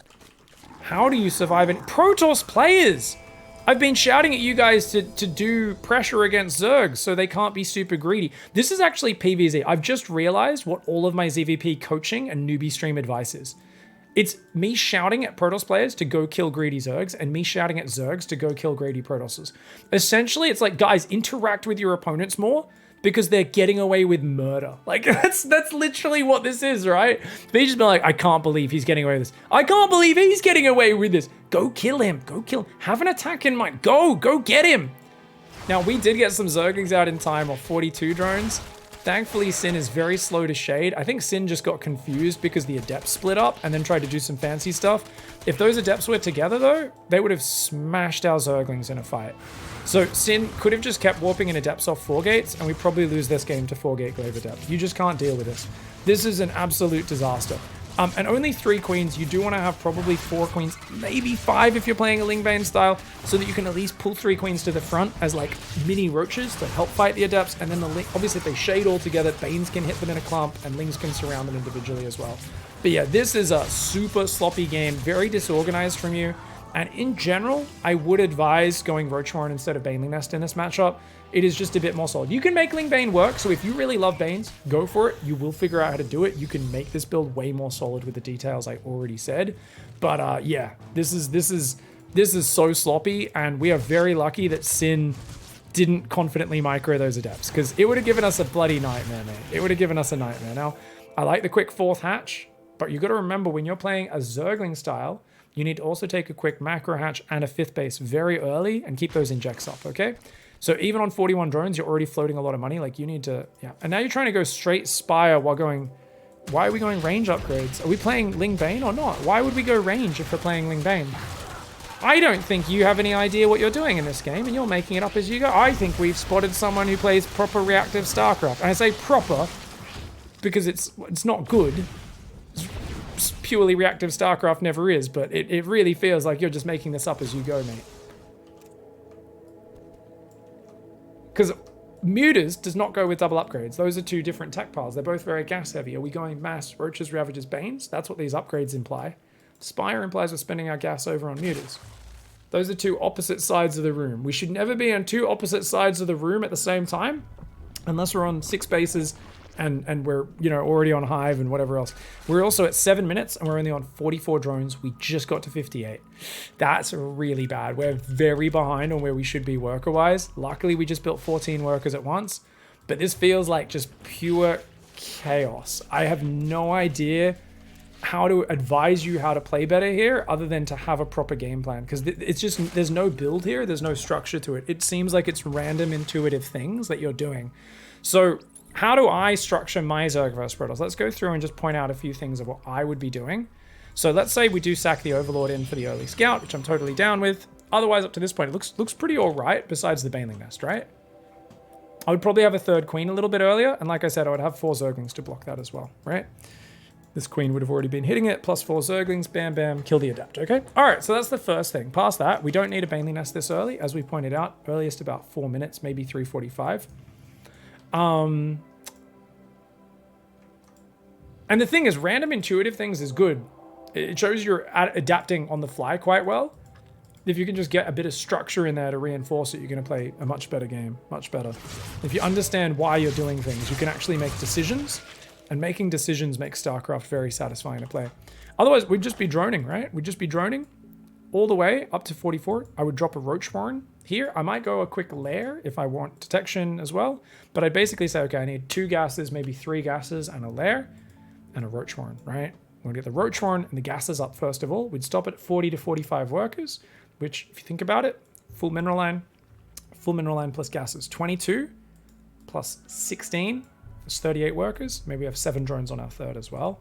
How do you survive it? PROTOSS players! I've been shouting at you guys to do pressure against Zergs so they can't be super greedy. This is actually PvZ. I've just realized what all of my ZVP coaching and newbie stream advice is. It's me shouting at PROTOSS players to go kill greedy Zergs and me shouting at Zergs to go kill greedy PROTOSses. Essentially, it's like, guys, interact with your opponents more because they're getting away with murder. Like, that's literally what this is, right? They just be like, I can't believe he's getting away with this. I can't believe he's getting away with this. Go kill him. Go kill him. Have an attack in mind. Go get him. Now, we did get some Zerglings out in time of 42 drones. Thankfully, Sin is very slow to shade. I think Sin just got confused because the Adepts split up and then tried to do some fancy stuff. If those Adepts were together, though, they would have smashed our Zerglings in a fight. So Sin could have just kept warping in Adepts off 4 gates, and we probably lose this game to 4-gate Glaive Adept. You just can't deal with this. This is an absolute disaster. And only 3 queens. You do want to have probably 4 queens, maybe 5 if you're playing a Ling Bane style, so that you can at least pull 3 queens to the front as like mini roaches to help fight the Adepts, and then the Ling, obviously if they shade all together, Banes can hit them in a clump, and Lings can surround them individually as well. But yeah, this is a super sloppy game, very disorganized from you. And in general, I would advise going Roach Warren instead of Baneling Nest in this matchup. It is just a bit more solid. You can make Ling Bane work, so if you really love Banes, go for it. You will figure out how to do it. You can make this build way more solid with the details I already said. But yeah, this is so sloppy, and we are very lucky that Sin didn't confidently micro those Adepts, because it would have given us a bloody nightmare, mate. It would have given us a nightmare. Now, I like the quick 4th hatch, but you got to remember when you're playing a Zergling style, you need to also take a quick macro hatch and a 5th base very early and keep those injects up, okay? So even on 41 drones, you're already floating a lot of money. Like, you need to, yeah. And now you're trying to go straight Spire while going, why are we going range upgrades? Are we playing Ling Bane or not? Why would we go range if we're playing Ling Bane? I don't think you have any idea what you're doing in this game, and you're making it up as you go. I think we've spotted someone who plays proper reactive StarCraft. And I say proper because it's not good. Purely reactive StarCraft never is, but it really feels like you're just making this up as you go, mate. Because Mutas does not go with double upgrades. Those are 2 different tech piles. They're both very gas heavy. Are we going mass Roaches, Ravages, Banes? That's what these upgrades imply. Spire implies we're spending our gas over on Mutas. Those are two opposite sides of the room. We should never be on two opposite sides of the room at the same time, unless we're on 6 bases and we're, you know, already on hive and whatever else. We're also at 7 minutes and we're only on 44 drones. We just got to 58. That's really bad. We're very behind on where we should be worker-wise. Luckily, we just built 14 workers at once, but this feels like just pure chaos. I have no idea how to advise you how to play better here other than to have a proper game plan, because it's just, there's no build here, there's no structure to it. It seems like it's random intuitive things that you're doing. So how do I structure my Zerg versus PROTOSS? Let's go through and just point out a few things of what I would be doing. So let's say we do sack the Overlord in for the early scout, which I'm totally down with. Otherwise, up to this point, it looks pretty all right besides the Baneling Nest, right? I would probably have a third queen a little bit earlier, and like I said, I would have 4 Zerglings to block that as well, right? This queen would have already been hitting it, plus 4 Zerglings, bam, bam, kill the Adept, okay? All right, so that's the first thing. Past that, we don't need a Baneling Nest this early. As we pointed out, earliest about 4 minutes, maybe 3:45. And the thing is, random intuitive things is good. It shows you're adapting on the fly quite well. If you can just get a bit of structure in there to reinforce it, you're going to play a much better game, much better. If you understand why you're doing things, you can actually make decisions. And making decisions makes StarCraft very satisfying to play. Otherwise, we'd just be droning, right? We'd just be droning all the way up to 44. I would drop a Roach Warren here. I might go a quick lair if I want detection as well. But I'd basically say, okay, I need 2 gases, maybe 3 gases, and a lair, and a Roach Warren, right? We'll get the Roach Warren and the gases up first of all. We'd stop at 40 to 45 workers, which, if you think about it, full mineral line plus gases. 22 plus 16. It's 38 workers. Maybe we have 7 drones on our third as well.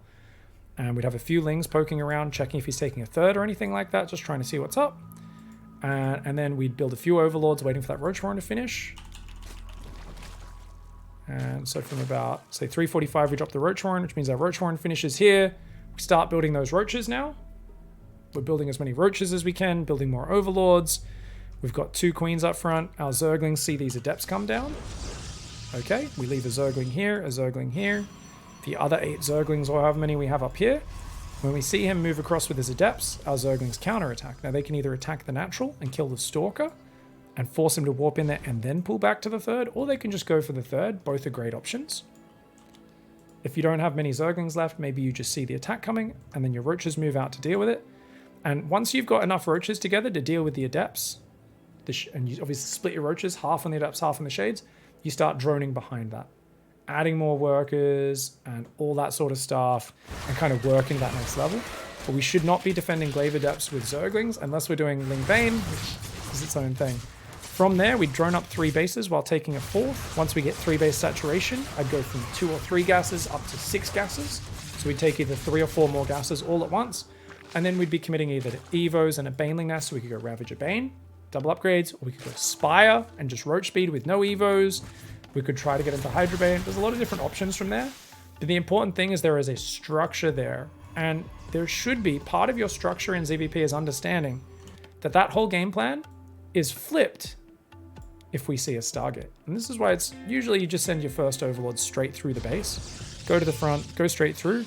And we'd have a few lings poking around, checking if he's taking a third or anything like that, just trying to see what's up. And then we'd build a few overlords waiting for that Roach Warren to finish. And so from about, say, 3:45, we drop the Roach Warren, which means our Roach Warren finishes here. We start building those roaches now. We're building as many roaches as we can, building more overlords. We've got 2 queens up front. Our Zerglings see these Adepts come down. Okay, we leave a Zergling here, a Zergling here. The other 8 Zerglings, or however many we have up here. When we see him move across with his Adepts, our Zerglings counterattack. Now they can either attack the natural and kill the Stalker and force him to warp in there and then pull back to the third, or they can just go for the third. Both are great options. If you don't have many Zerglings left, maybe you just see the attack coming and then your Roaches move out to deal with it. And once you've got enough Roaches together to deal with the Adepts, and you obviously split your Roaches, half on the Adepts, half on the Shades, you start droning behind that, adding more workers and all that sort of stuff, and kind of working that next level. But we should not be defending Glaive Adepts with Zerglings unless we're doing Ling Bane, which is its own thing. From there, we'd drone up 3 bases while taking a 4th. Once we get 3 base saturation, I'd go from 2 or 3 gases up to 6 gases. So we'd take either 3 or 4 more gases all at once. And then we'd be committing either to Evos and a Baneling Nest, so we could go Ravage a Bane, double upgrades, or we could go Spire and just Roach Speed with no Evos. We could try to get into Hydra Bane. There's a lot of different options from there. But the important thing is there is a structure there. And there should be, part of your structure in ZVP is understanding that that whole game plan is flipped if we see a Stargate. And this is why it's usually you just send your first Overlord straight through the base. Go to the front, go straight through.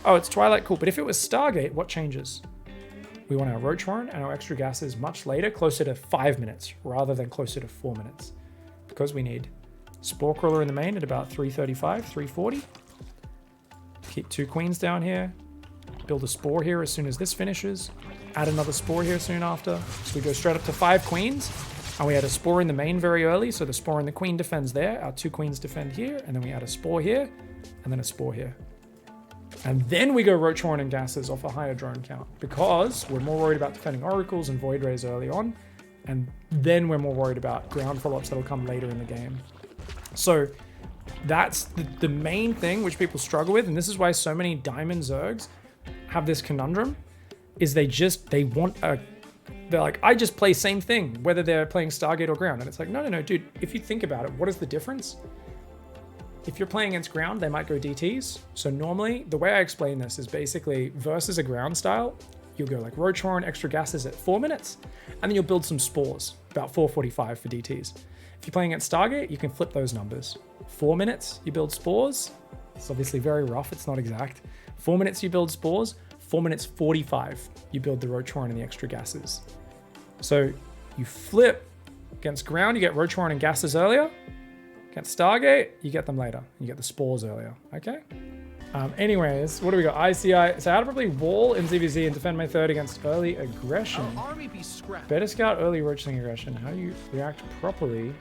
Oh, it's Twilight, cool. But if it was Stargate, what changes? We want our Roach Warren and our extra gases much later, closer to 5 minutes, rather than closer to 4 minutes. Because we need Spore Crawler in the main at about 3:35, 3:40. Keep 2 queens down here. Build a Spore here as soon as this finishes. Add another Spore here soon after. So we go straight up to 5 queens. And we add a Spore in the main very early, so the Spore and the Queen defends there. Our 2 queens defend here, and then we add a Spore here, and then a Spore here. And then we go Roach Warren and gases off a higher drone count, because we're more worried about defending Oracles and Void Rays early on, and then we're more worried about ground follow-ups that'll come later in the game. So that's the main thing which people struggle with, and this is why so many Diamond Zergs have this conundrum, is they want a... They're like, I just play same thing, whether they're playing Stargate or ground. And it's like, no, dude, if you think about it, what is the difference? If you're playing against ground, they might go DTs. So normally, the way I explain this is basically versus a ground style, you'll go like Roach Warren, extra gases at 4 minutes, and then you'll build some spores, about 4:45 for DTs. If you're playing against Stargate, you can flip those numbers. 4 minutes, you build spores. It's obviously very rough, it's not exact. 4 minutes, you build spores. 4 minutes 45, you build the Roach Warren and the extra gases. So you flip against ground, you get Roach Warren and gases earlier. Against Stargate, you get them later. You get the spores earlier, okay? Anyways, what do we got? ICI. So how to properly wall in ZVZ and defend my third against early aggression. Better scout early roachling aggression. How do you react properly?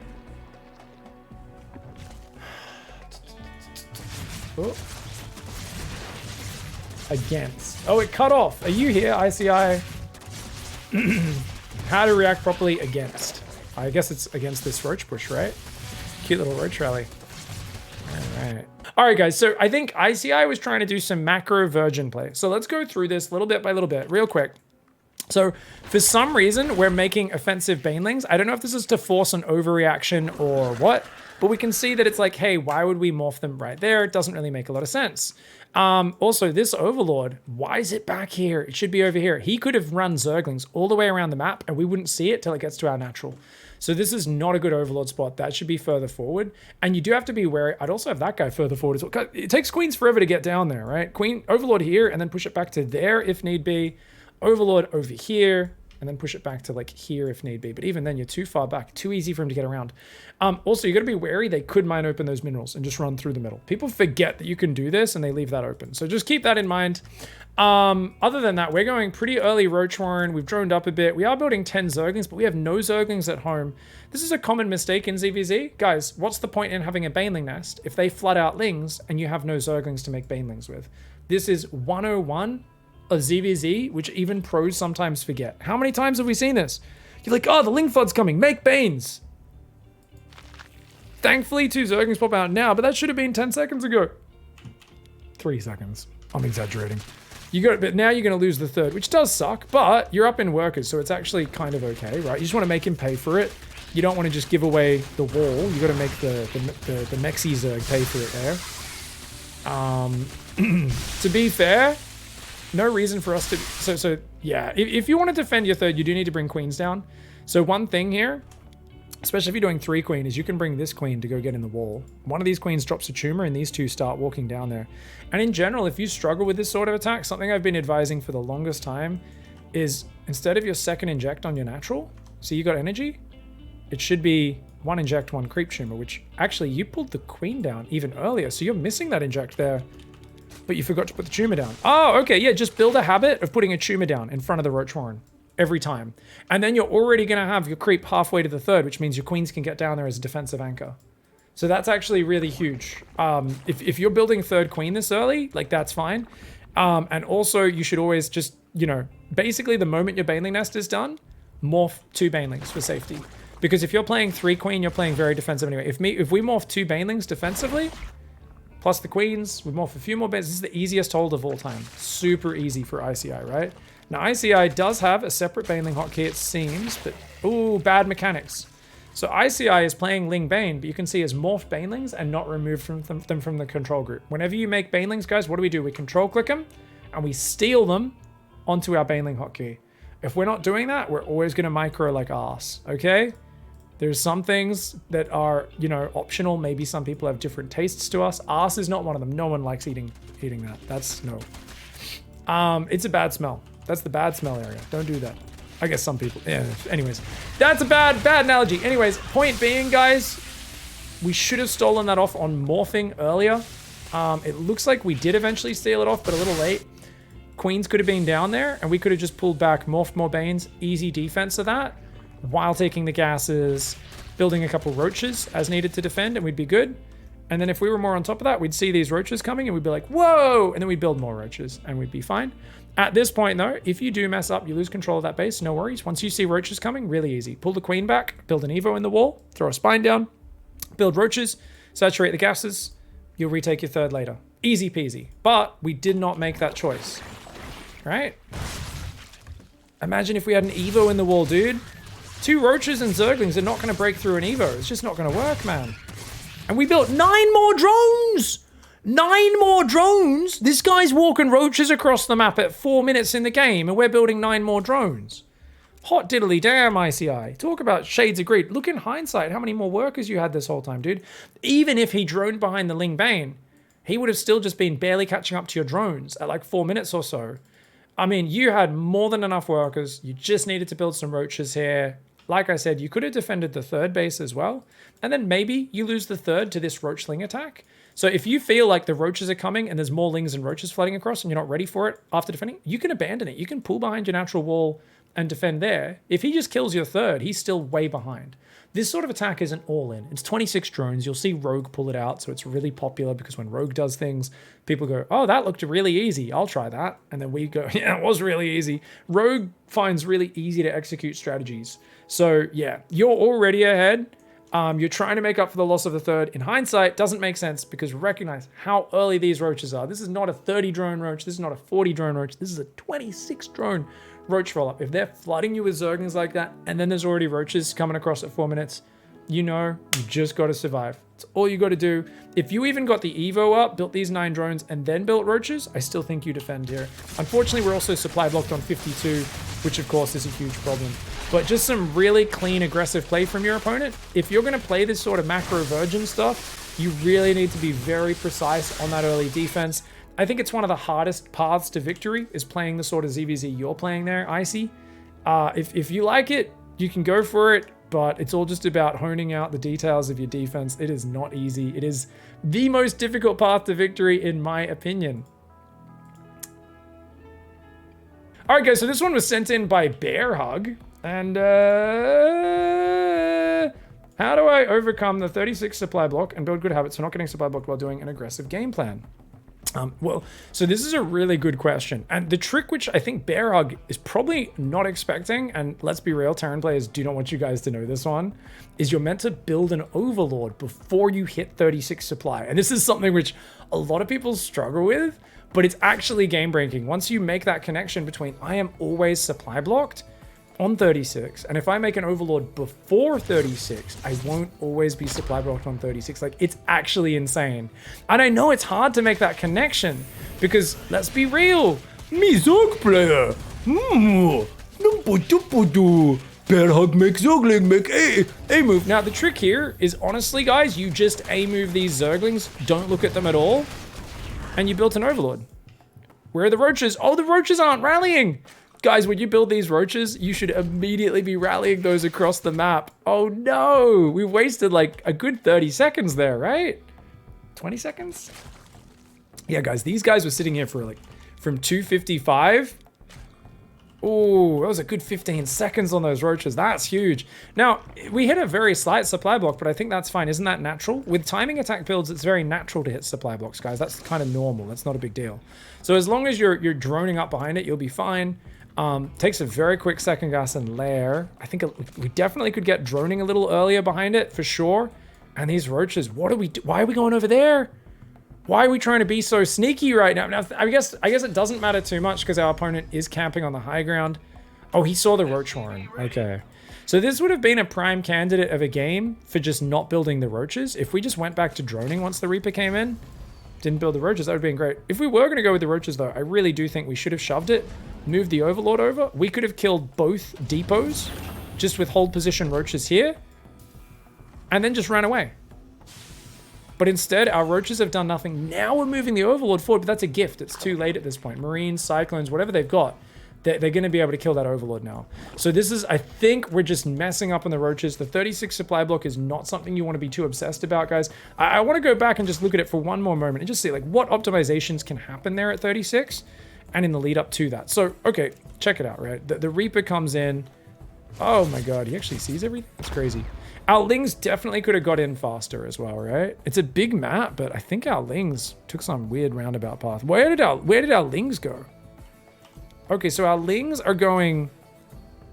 Oh. Against. Oh, it cut off. Are you here, ICI? How to react properly against. I guess it's against this roach push, right? Cute little roach rally. All right, guys. So I think ICI was trying to do some macro virgin play. So let's go through this little bit by little bit, real quick. So for some reason, we're making offensive banelings. I don't know if this is to force an overreaction or what, but we can see that it's like, hey, why would we morph them right there? It doesn't really make a lot of sense. Also, this Overlord, why is it back here? It should be over here. He could have run Zerglings all the way around the map and we wouldn't see it till it gets to our natural. So this is not a good Overlord spot. That should be further forward. And you do have to be wary. I'd also have that guy further forward as well. It takes Queens forever to get down there, right? Queen, Overlord here, and then push it back to there if need be. Overlord over here, and then push it back to like here if need be. But even then, you're too far back. Too easy for him to get around. Also, you got to be wary. They could mine open those minerals and just run through the middle. People forget that you can do this, and they leave that open. So just keep that in mind. Other than that, we're going pretty early Roach Warren. We've droned up a bit. We are building 10 Zerglings, but we have no Zerglings at home. This is a common mistake in ZVZ. Guys, what's the point in having a Baneling nest if they flood out Lings and you have no Zerglings to make Banelings with? This is 101 of ZVZ, which even pros sometimes forget. How many times have we seen this? You're like, oh, the Ling flood's coming. Make Banes. Thankfully, 2 Zerglings pop out now, but that should have been 10 seconds ago. 3 seconds. I'm exaggerating. You got it, but now you're going to lose the third, which does suck, but you're up in workers, so it's actually kind of okay, right? You just want to make him pay for it. You don't want to just give away the wall. You got to make the Mexi Zerg pay for it there. To be fair, no reason for us to... So yeah, if you want to defend your third, you do need to bring queens down. So one thing here, especially if you're doing 3 queen, is you can bring this queen to go get in the wall. One of these queens drops a tumor and these 2 start walking down there. And in general, if you struggle with this sort of attack, something I've been advising for the longest time is instead of your second inject on your natural, so you got energy, it should be 1 inject, 1 creep tumor, which actually you pulled the queen down even earlier. So you're missing that inject there, but you forgot to put the tumor down. Oh, okay. Yeah, just build a habit of putting a tumor down in front of the Roach Warren every time. And then you're already going to have your creep halfway to the third, which means your queens can get down there as a defensive anchor. So that's actually really huge. If you're building third queen this early, like that's fine. And also you should always just, you know, basically the moment your Baneling nest is done, morph 2 Banelings for safety. Because if you're playing 3 queen, you're playing very defensive anyway. If we morph 2 Banelings defensively, plus the queens, we morph a few more Banes, this is the easiest hold of all time. Super easy for ICI, right? Now, ICI does have a separate Baneling hotkey, it seems, but, ooh, bad mechanics. So ICI is playing Ling Bane, but you can see as morph Banelings and not remove them from the control group. Whenever you make Banelings, guys, what do? We control click them, and we steal them onto our Baneling hotkey. If we're not doing that, we're always going to micro like arse, okay? There's some things that are, you know, optional. Maybe some people have different tastes to us. Arse is not one of them. No one likes eating that. That's no. It's a bad smell. That's the bad smell area. Don't do that. I guess some people, yeah. Anyways, that's a bad analogy. Anyways, point being, guys, we should have stolen that off on morphing earlier. It looks like we did eventually steal it off, but a little late. Queens could have been down there, and we could have just pulled back, morphed more Banes, easy defense of that, while taking the gases, building a couple roaches as needed to defend, and we'd be good. And then if we were more on top of that, we'd see these roaches coming, and we'd be like, whoa! And then we'd build more roaches, and we'd be fine. At this point, though, if you do mess up, you lose control of that base, no worries. Once you see roaches coming, really easy. Pull the queen back, build an Evo in the wall, throw a spine down, build roaches, saturate the gases, you'll retake your third later. Easy peasy. But we did not make that choice, right? Imagine if we had an Evo in the wall, dude. 2 roaches and Zerglings are not going to break through an Evo. It's just not going to work, man. And we built 9 more drones! 9 more drones? This guy's walking roaches across the map at 4 minutes in the game, and we're building 9 more drones. Hot diddly damn, ICI. Talk about shades of greed. Look in hindsight how many more workers you had this whole time, dude. Even if he droned behind the Ling Bane, he would have still just been barely catching up to your drones at like 4 minutes or so. I mean, you had more than enough workers. You just needed to build some roaches here. Like I said, you could have defended the third base as well. And then maybe you lose the third to this roachling attack. So if you feel like the roaches are coming and there's more lings and roaches flooding across and you're not ready for it after defending, you can abandon it. You can pull behind your natural wall and defend there. If he just kills your third, he's still way behind. This sort of attack isn't all in. It's 26 drones. You'll see Rogue pull it out, so it's really popular because when Rogue does things, people go, oh, that looked really easy. I'll try that. And then we go, yeah, it was really easy. Rogue finds really easy to execute strategies. So yeah, you're already ahead. You're trying to make up for the loss of the third. In hindsight, doesn't make sense because recognize how early these roaches are. This is not a 30 drone roach. This is not a 40 drone roach. This is a 26 drone roach roll-up. If they're flooding you with zerglings like that, and then there's already roaches coming across at 4 minutes, you know, you just got to survive. It's all you got to do. If you even got the Evo up, built these 9 drones, and then built roaches, I still think you defend here. Unfortunately, we're also supply blocked on 52, which of course is a huge problem. But just some really clean, aggressive play from your opponent. If you're going to play this sort of macro virgin stuff, you really need to be very precise on that early defense. I think it's one of the hardest paths to victory is playing the sort of ZVZ you're playing there, Icy. If you like it, you can go for it, but it's all just about honing out the details of your defense. It is not easy. It is the most difficult path to victory, in my opinion. All right, guys, so this one was sent in by Bear Hug. And how do I overcome the 36 supply block and build good habits for not getting supply blocked while doing an aggressive game plan? Well, so this is a really good question. And the trick, which I think Bear Hug is probably not expecting, and let's be real, Terran players do not want you guys to know this one, is you're meant to build an Overlord before you hit 36 supply. And this is something which a lot of people struggle with, but it's actually game breaking. Once you make that connection between I am always supply blocked on 36, and if I make an Overlord before 36, I won't always be supply blocked on 36. Like, it's actually insane. And I know it's hard to make that connection because, let's be real, me Zerg player, Bear Hug make Zergling make A move. Now, the trick here is, honestly, guys, you just A move these Zerglings, don't look at them at all, and you built an Overlord. Where are the roaches? Oh, the roaches aren't rallying. Guys, when you build these roaches, you should immediately be rallying those across the map. Oh no, we wasted like a good 30 seconds there, right? 20 seconds? Yeah, guys, these guys were sitting here for like from 255. Oh, that was a good 15 seconds on those roaches. That's huge. Now, we hit a very slight supply block, but I think that's fine. Isn't that natural? With timing attack builds, it's very natural to hit supply blocks, guys. That's kind of normal. That's not a big deal. So as long as you're droning up behind it, you'll be fine. Takes a very quick second gas and lair. I think we definitely could get droning a little earlier behind it for sure. And these roaches, what do we do? Why are we going over there? Why are we trying to be so sneaky right now? Now, I guess it doesn't matter too much because our opponent is camping on the high ground. Oh, he saw the roach horn. Okay. So this would have been a prime candidate of a game for just not building the roaches. If we just went back to droning once the Reaper came in, didn't build the roaches, that would have been great. If we were going to go with the roaches though, I really do think we should have shoved it, moved the Overlord over. We could have killed both depots just with hold position roaches here and then just ran away. But instead, our roaches have done nothing. Now we're moving the Overlord forward, but that's a gift. It's too late at this point. Marines, Cyclones, whatever they've got, they're going to be able to kill that Overlord now. So this is, I think we're just messing up on the roaches. The 36 supply block is not something you want to be too obsessed about, guys. I want to go back and just look at it for one more moment and just see like what optimizations can happen there at 36 and in the lead up to that. So, okay, check it out, right? The Reaper comes in. Oh my God, he actually sees everything? That's crazy. Our Lings definitely could have got in faster as well, right? It's a big map, but I think our Lings took some weird roundabout path. Where did our Lings go? Okay, so our Lings are going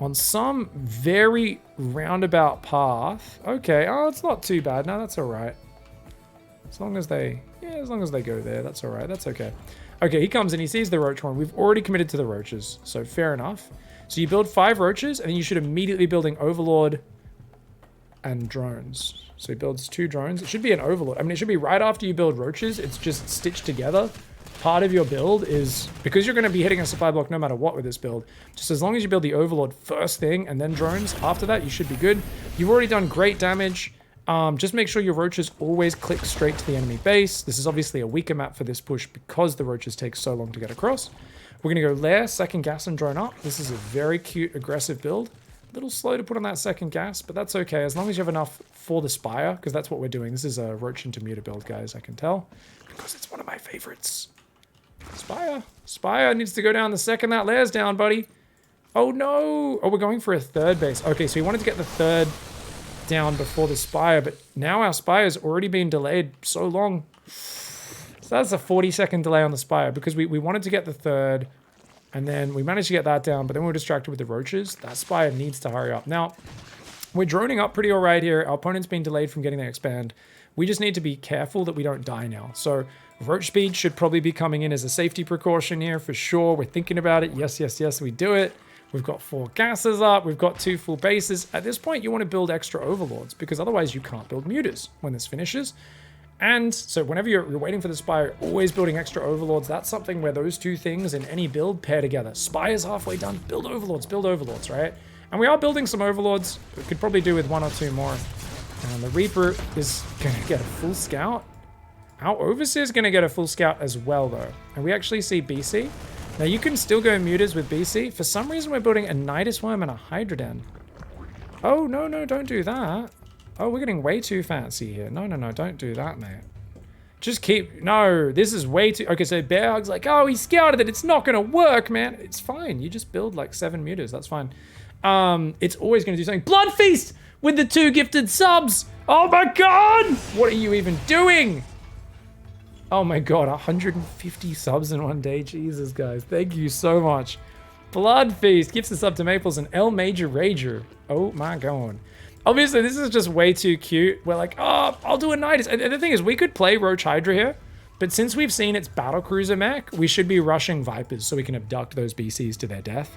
on some very roundabout path. Okay, oh, it's not too bad. No, that's all right. As long as they go there, that's all right. That's okay. Okay, he comes in, he sees the roach horn. We've already committed to the roaches, so fair enough. So you build 5 roaches, and then you should immediately be building Overlord and drones. So he builds 2 drones. It should be an Overlord. I mean, it should be right after you build roaches. It's just stitched together. Part of your build is, because you're going to be hitting a supply block no matter what with this build, just as long as you build the Overlord first thing and then drones after that, you should be good. You've already done great damage. Just make sure your roaches always click straight to the enemy base. This is obviously a weaker map for this push because the roaches take so long to get across. We're going to go lair, second gas, and drone up. This is a very cute, aggressive build. A little slow to put on that second gas, but that's okay. As long as you have enough for the Spire, because that's what we're doing. This is a Roach into Muta build, guys, I can tell. Because it's one of my favorites. Spire. Spire needs to go down the second that lair's down, buddy. Oh, no. Oh, we're going for a third base. Okay, so we wanted to get the third down before the Spire, but now our Spire's already been delayed so long. So that's a 40-second delay on the Spire because we wanted to get the third, and then we managed to get that down, but then we were distracted with the Roaches. That Spire needs to hurry up. Now, we're droning up pretty all right here. Our opponent's been delayed from getting their expand. We just need to be careful that we don't die now. So Roach speed should probably be coming in as a safety precaution here for sure. We're thinking about it. Yes, yes, yes, we do it. We've got 4 gases up. We've got 2 full bases. At this point, you want to build extra overlords because otherwise you can't build mutas when this finishes. And so whenever you're waiting for the Spire, always building extra overlords. That's something where those two things in any build pair together. Spire's halfway done. Build overlords, right? And we are building some overlords. We could probably do with 1 or 2 more. And the Reaper is going to get a full scout. Our Overseer is going to get a full scout as well, though. And we actually see BC. Now, you can still go mutas with BC. For some reason, we're building a Nidus Worm and a Hydra Den. Oh, no, no, don't do that. Oh, we're getting way too fancy here. No, no, no, don't do that, mate. Just keep... No, this is way too... Okay, so Bear Hug's like, oh, he scouted it. It's not going to work, man. It's fine. You just build like 7 mutas. That's fine. It's always going to do something. Blood Feast with the 2 gifted subs. Oh, my God. What are you even doing? Oh my God, 150 subs in one day. Jesus, guys. Thank you so much. Blood Feast gifts us up to Maples and L Major Rager. Oh my God. Obviously, this is just way too cute. We're like, oh, I'll do a Nidus. And the thing is, we could play Roach Hydra here, but since we've seen its Battlecruiser mech, we should be rushing Vipers so we can abduct those BCs to their death.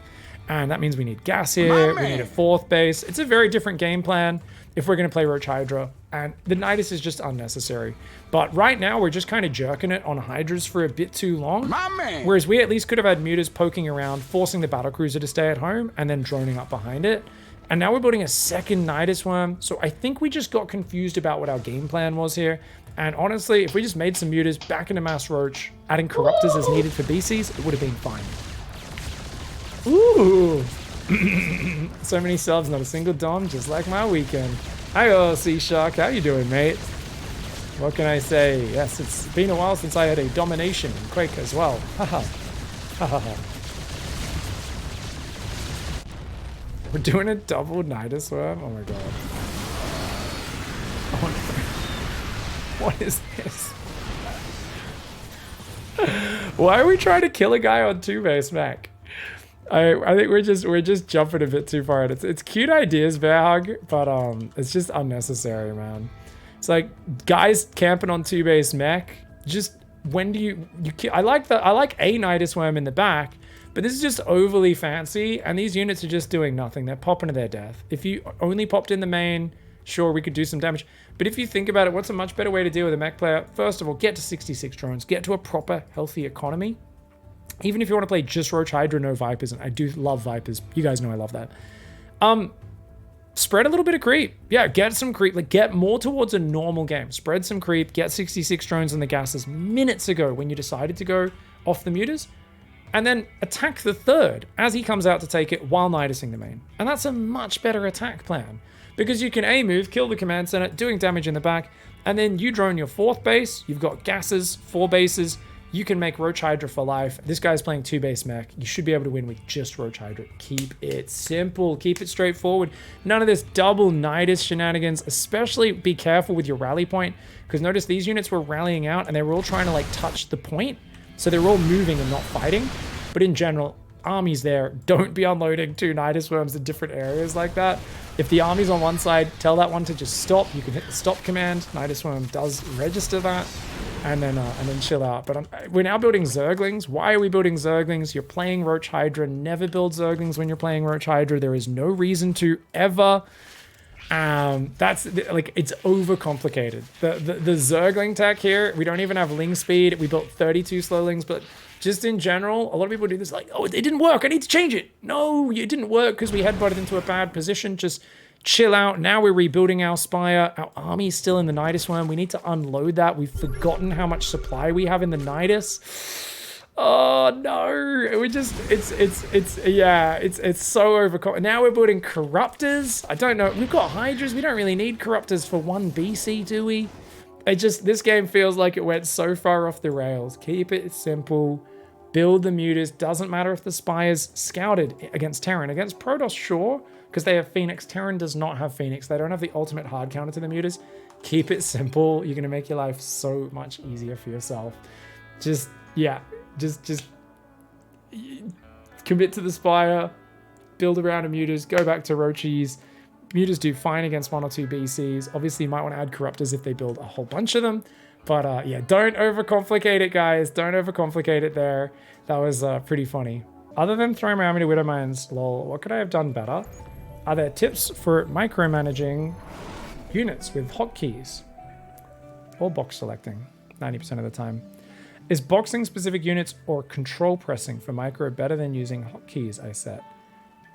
And that means we need gas here. We need a 4th base. It's a very different game plan if we're going to play Roach Hydra. And the Nidus is just unnecessary. But right now, we're just kind of jerking it on Hydras for a bit too long. Whereas we at least could have had mutas poking around, forcing the Battlecruiser to stay at home, and then droning up behind it. And now we're building a second Nidus Worm. So I think we just got confused about what our game plan was here. And honestly, if we just made some mutas back into Mass Roach, adding Corruptors as needed for BCs, it would have been fine. Ooh. So many subs, not a single dom, just like my weekend. Hi, Sea Shark. How you doing, mate? What can I say? Yes, it's been a while since I had a domination in Quake as well. Haha. Haha. We're doing a double Nidus Worm? Oh my God. Oh no. What is this? Why are we trying to kill a guy on 2-base mech? I think we're just jumping a bit too far. It's cute ideas, Bearhug, but it's just unnecessary, man. It's like guys camping on 2-base mech. Just when do you I like a Nidus Worm in the back, but this is just overly fancy, and these units are just doing nothing. They're popping to their death. If you only popped in the main, sure, we could do some damage. But if you think about it, what's a much better way to deal with a mech player? First of all, get to 66 drones. Get to a proper, healthy economy. Even if you want to play just Roach Hydra, no Vipers, and I do love Vipers. You guys know I love that. Spread a little bit of creep. Yeah, get some creep. Like, get more towards a normal game. Spread some creep. Get 66 drones on the gases minutes ago when you decided to go off the mutas. And then attack the third as he comes out to take it while Nidusing the main. And that's a much better attack plan. Because you can A-move, kill the command center, doing damage in the back, and then you drone your 4th base. You've got gases, 4 bases. You can make Roach Hydra for life. This guy's playing 2-base mech. You should be able to win with just Roach Hydra. Keep it simple. Keep it straightforward. None of this double Nidus shenanigans. Especially be careful with your rally point. Because notice these units were rallying out and they were all trying to like touch the point. So they're all moving and not fighting. But in general, armies there. Don't be unloading 2 Nidus Worms in different areas like that. If the army's on one side, tell that one to just stop. You can hit the stop command. Nidus Worm does register that. And then chill out. But we're now building Zerglings. Why are we building Zerglings? You're playing Roach Hydra. Never build Zerglings when you're playing Roach Hydra. There is no reason to ever. That's like, it's overcomplicated. The Zergling tech here, we don't even have ling speed. We built 32 slow lings, but just in general, a lot of people do this like, oh, it didn't work. I need to change it. No, it didn't work because we headbutted into a bad position. Just chill out. Now we're rebuilding our Spire. Our army's still in the Nidus Worm. We need to unload that. We've forgotten how much supply we have in the Nidus. Oh no, we just, it's so overcome. Now we're building corruptors. I don't know, we've got hydras. We don't really need corruptors for 1 BC, do we? This game feels like it went so far off the rails. Keep it simple. Build the mutas. Doesn't matter if the spy is scouted against TERRAN. Against PROTOSS, sure, because they have Phoenix. TERRAN does not have Phoenix. They don't have the ultimate hard counter to the mutas. Keep it simple. You're going to make your life so much easier for yourself. Just commit to the spire. Build around a mutas. Go back to Roachis. Mutas do fine against 1 or 2 BCs. Obviously, you might want to add corruptors if they build a whole bunch of them. But yeah, don't overcomplicate it, guys. Don't overcomplicate it there. That was pretty funny. Other than throwing my army to Widow Mines, lol, what could I have done better? Are there tips for micromanaging units with hotkeys? Or box selecting, 90% of the time. Is boxing specific units or control pressing for micro better than using hotkeys I set?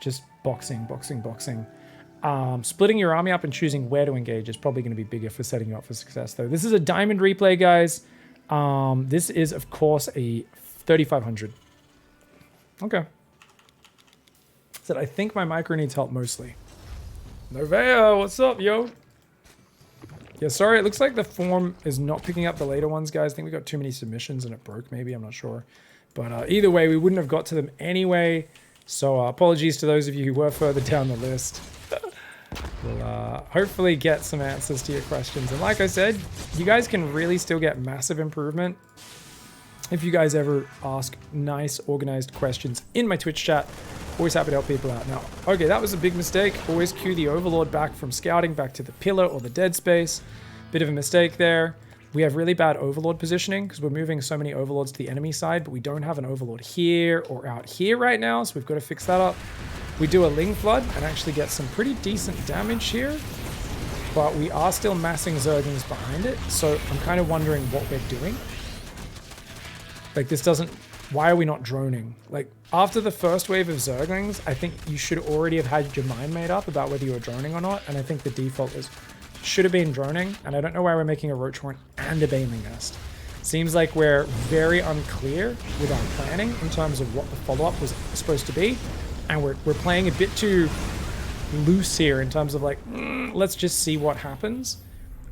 Just boxing. Splitting your army up and choosing where to engage is probably going to be bigger for setting you up for success, though. This is a diamond replay, guys. This is, of course, a 3500. Okay. So I think my micro needs help mostly. Novea, what's up, yo? Yeah, sorry, it looks like the form is not picking up the later ones, guys. I think we got too many submissions and it broke, maybe. I'm not sure. But either way, we wouldn't have got to them anyway. So apologies to those of you who were further down the list. We'll hopefully get some answers to your questions. And like I said, you guys can really still get massive improvement if you guys ever ask nice, organized questions in my Twitch chat. Always happy to help people out. Now, okay, that was a big mistake. Always cue the Overlord back from scouting back to the pillar or the dead space. Bit of a mistake there. We have really bad Overlord positioning because we're moving so many Overlords to the enemy side, but we don't have an Overlord here or out here right now, so we've got to fix that up. We do a Ling Flood and actually get some pretty decent damage here, but we are still massing Zerglings behind it, so I'm kind of wondering what we're doing. Like, this doesn't... Why are we not droning? Like, after the first wave of Zerglings, I think you should already have had your mind made up about whether you were droning or not, and I think the default is should have been droning, and I don't know why we're making a Roach Horn and a Baneling Nest. Seems like we're very unclear with our planning in terms of what the follow-up was supposed to be, and we're playing a bit too loose here in terms of like, let's just see what happens.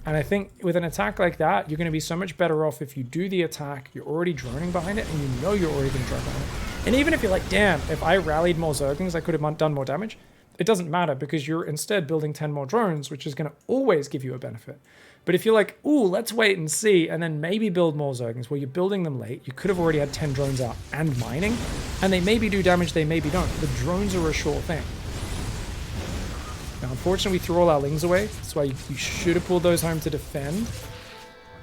And I think with an attack like that, you're going to be so much better off if you do the attack, you're already droning behind it, and you know you're already going to drone behind it. And even if you're like, damn, if I rallied more Zerglings, I could have done more damage. It doesn't matter because you're instead building 10 more drones, which is going to always give you a benefit. But if you're like, ooh, let's wait and see, and then maybe build more Zerglings, well, you're building them late. You could have already had 10 drones out and mining, and they maybe do damage, they maybe don't. The drones are a sure thing. Now, unfortunately, we threw all our Lings away. That's why you should have pulled those home to defend.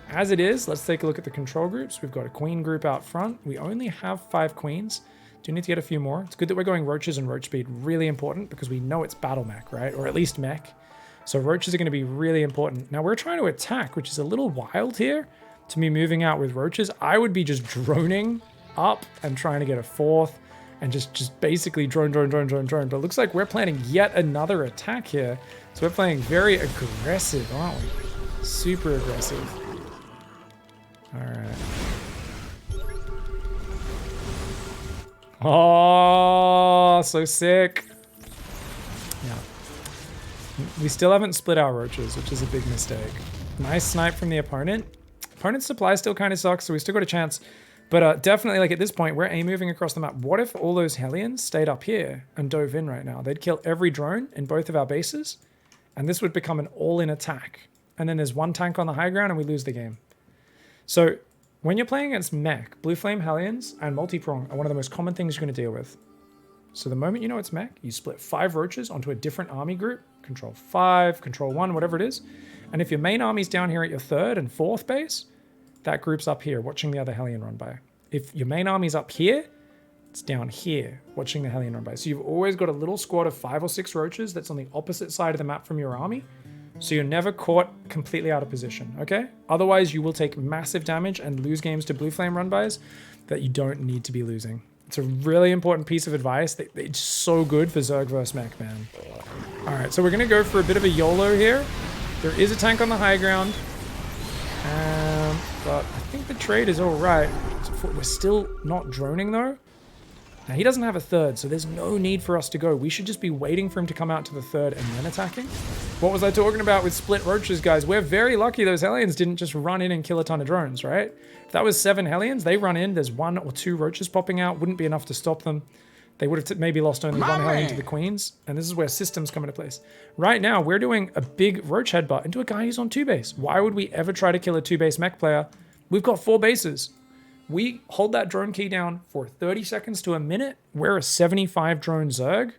As it is, let's take a look at the control groups. We've got a queen group out front. We only have 5 queens. Do need to get a few more. It's good that we're going roaches and roach speed. Really important because we know it's battle mech, right? Or at least mech. So roaches are going to be really important. Now, we're trying to attack, which is a little wild here to be moving out with roaches. I would be just droning up and trying to get a 4th. And just basically drone. But it looks like we're planning yet another attack here. So we're playing very aggressive, aren't we? Super aggressive. All right. Oh, so sick. Yeah. We still haven't split our roaches, which is a big mistake. Nice snipe from the opponent. Opponent's supply still kind of sucks, so we still got a chance. But definitely, like, at this point, we're moving across the map. What if all those Hellions stayed up here and dove in right now? They'd kill every drone in both of our bases, and this would become an all-in attack. And then there's one tank on the high ground, and we lose the game. So when you're playing against mech, Blue Flame Hellions and multi-prong are one of the most common things you're going to deal with. So the moment you know it's mech, you split 5 roaches onto a different army group, control 5, control 1, whatever it is. And if your main army's down here at your 3rd and 4th base, that group's up here, watching the other Hellion run by. If your main army's up here, it's down here, watching the Hellion run by. So you've always got a little squad of 5 or 6 roaches that's on the opposite side of the map from your army. So you're never caught completely out of position, okay? Otherwise, you will take massive damage and lose games to Blue Flame run-bys that you don't need to be losing. It's a really important piece of advice. It's so good for Zerg vs mech, man. All right, so we're going to go for a bit of a YOLO here. There is a tank on the high ground. But I think the trade is all right. We're still not droning though. Now he doesn't have a third, so there's no need for us to go. We should just be waiting for him to come out to the third and then attacking. What was I talking about with split roaches, guys? We're very lucky those Hellions didn't just run in and kill a ton of drones, right? If that was 7 Hellions, they run in, there's 1 or 2 roaches popping out, wouldn't be enough to stop them. They would have maybe lost only 1 Hellion to the Queens, and this is where systems come into place. Right now, we're doing a big roach headbutt into a guy who's on 2 base. Why would we ever try to kill a 2 base mech player? We've got 4 bases. We hold that drone key down for 30 seconds to a minute. We're a 75 drone Zerg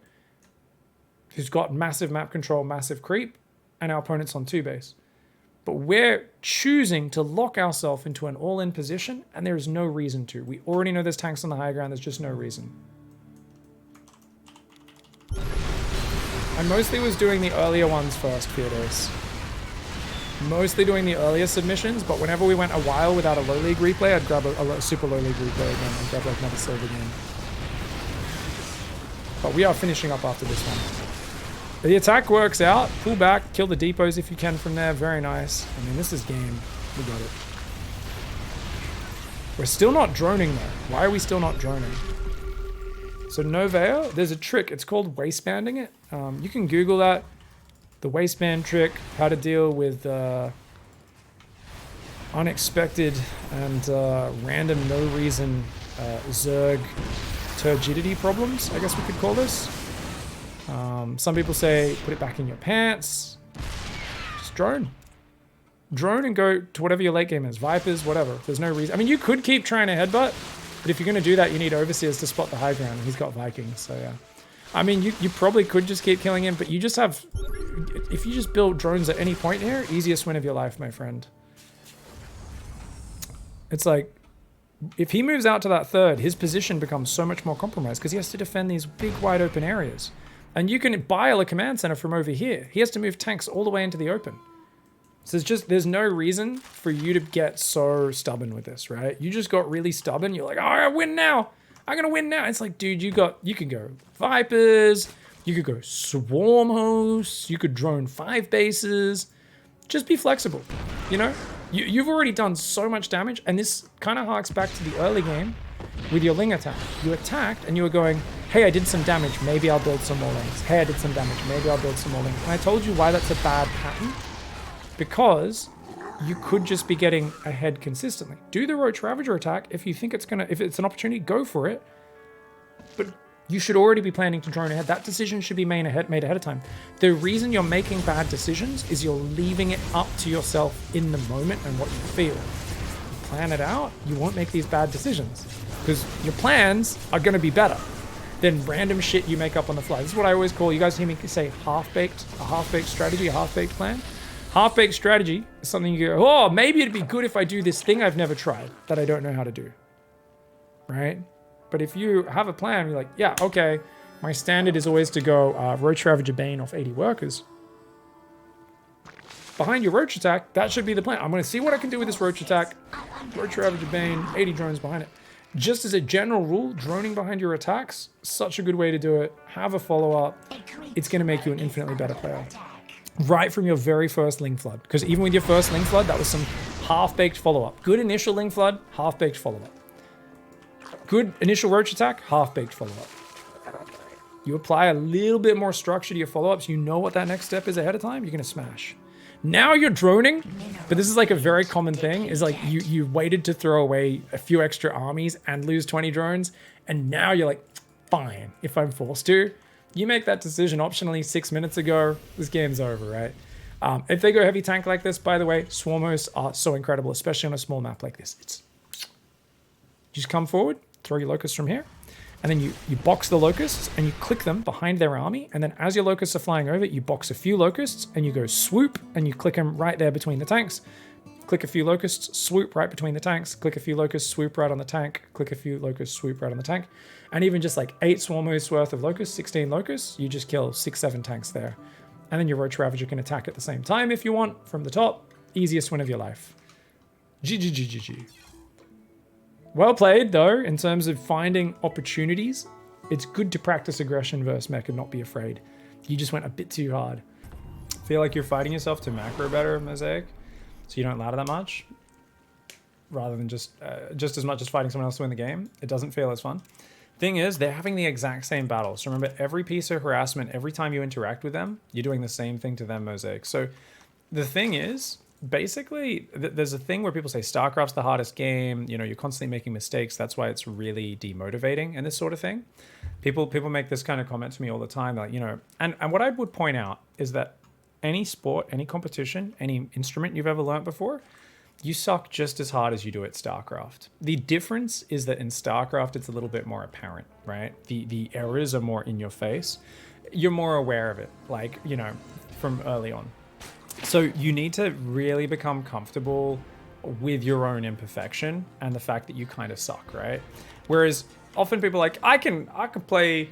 who's got massive map control, massive creep, and our opponent's on 2 base. But we're choosing to lock ourselves into an all-in position, and there is no reason to. We already know there's tanks on the high ground. There's just no reason. I mostly was doing the earlier ones first, Theodose. Mostly doing the earlier submissions, but whenever we went a while without a low league replay, I'd grab a super low league replay again and grab like another silver game. But we are finishing up after this one. The attack works out. Pull back, kill the depots if you can from there. Very nice. I mean, this is game. We got it. We're still not droning though. Why are we still not droning? So Novea, there's a trick. It's called waistbanding it. You can Google that. The waistband trick, how to deal with unexpected and random, no reason Zerg turgidity problems, I guess we could call this. Some people say put it back in your pants. Just drone. Drone and go to whatever your late game is. Vipers, whatever. There's no reason. I mean, you could keep trying to headbutt, but if you're going to do that, you need Overseers to spot the high ground. He's got Vikings, so yeah. I mean, you probably could just keep killing him, but you just have... If you just build drones at any point here, easiest win of your life, my friend. It's like, if he moves out to that third, his position becomes so much more compromised because he has to defend these big, wide open areas. And you can bile a command center from over here. He has to move tanks all the way into the open. So there's no reason for you to get so stubborn with this, right? You just got really stubborn. You're like, oh, I win now. I'm going to win now. It's like, dude, you can go Vipers. You could go swarm hosts. You could drone 5 bases. Just be flexible. You know, you've already done so much damage, and this kind of harks back to the early game with your ling attack. You attacked, and you were going, hey, I did some damage. Maybe I'll build some more lings. Hey, I did some damage. Maybe I'll build some more lings. And I told you why that's a bad pattern. Because you could just be getting ahead consistently. Do the Roach Ravager attack if you think if it's an opportunity, go for it. But you should already be planning to drone ahead. That decision should be made ahead of time. The reason you're making bad decisions is you're leaving it up to yourself in the moment and what you feel. You plan it out, you won't make these bad decisions because your plans are going to be better than random shit you make up on the fly. This is what I always call, you guys hear me say half-baked, a half-baked strategy, a half-baked plan. Half-baked strategy is something you go, oh, maybe it'd be good if I do this thing I've never tried that I don't know how to do, right? But if you have a plan, you're like, yeah, okay, my standard is always to go Roach Ravager Bane off 80 workers. Behind your Roach attack, that should be the plan. I'm going to see what I can do with this Roach attack. Roach Ravager Bane, 80 drones behind it. Just as a general rule, droning behind your attacks, such a good way to do it. Have a follow-up. It's going to make you an infinitely better player. Right from your very first Ling Flood. Because even with your first Ling Flood, that was some half-baked follow-up. Good initial Ling Flood, half-baked follow-up. Good initial Roach attack, half-baked follow-up. You apply a little bit more structure to your follow-ups, you know what that next step is ahead of time, you're going to smash. Now you're droning, but this is like a very common thing, is like you waited to throw away a few extra armies and lose 20 drones, and now you're like, fine, if I'm forced to. You make that decision optionally 6 minutes ago, this game's over, right? If they go heavy tank like this, by the way, swarm hosts are so incredible, especially on a small map like this. Just come forward, throw your locusts from here, and then you box the locusts and you click them behind their army, and then as your locusts are flying over, you box a few locusts and you go swoop and you click them right there between the tanks. Click a few locusts, swoop right between the tanks, click a few locusts, swoop right on the tank, click a few locusts, swoop right on the tank. And even just like 8 swarm hosts worth of locusts, 16 locusts, you just kill 6-7 tanks there. And then your Roach Ravager can attack at the same time if you want, from the top. Easiest win of your life. GG. Well played, though, in terms of finding opportunities. It's good to practice aggression versus mech and not be afraid. You just went a bit too hard. Feel like you're fighting yourself to macro better, Mosaic? so you don't ladder that much, rather than just as much as fighting someone else to win the game. It doesn't feel as fun. Thing is, they're having the exact same battle. So remember, every piece of harassment, every time you interact with them, you're doing the same thing to them, Mosaic. So the thing is, basically, there's a thing where people say StarCraft's the hardest game. You know, you're constantly making mistakes. That's why it's really demotivating and this sort of thing. People make this kind of comment to me all the time. Like, you know, and what I would point out is that any sport, any competition, any instrument you've ever learnt before, you suck just as hard as you do at StarCraft. The difference is that in StarCraft, it's a little bit more apparent, right? The errors are more in your face. You're more aware of it, like, you know, from early on. So you need to really become comfortable with your own imperfection and the fact that you kind of suck, right? Whereas often people are like, I can play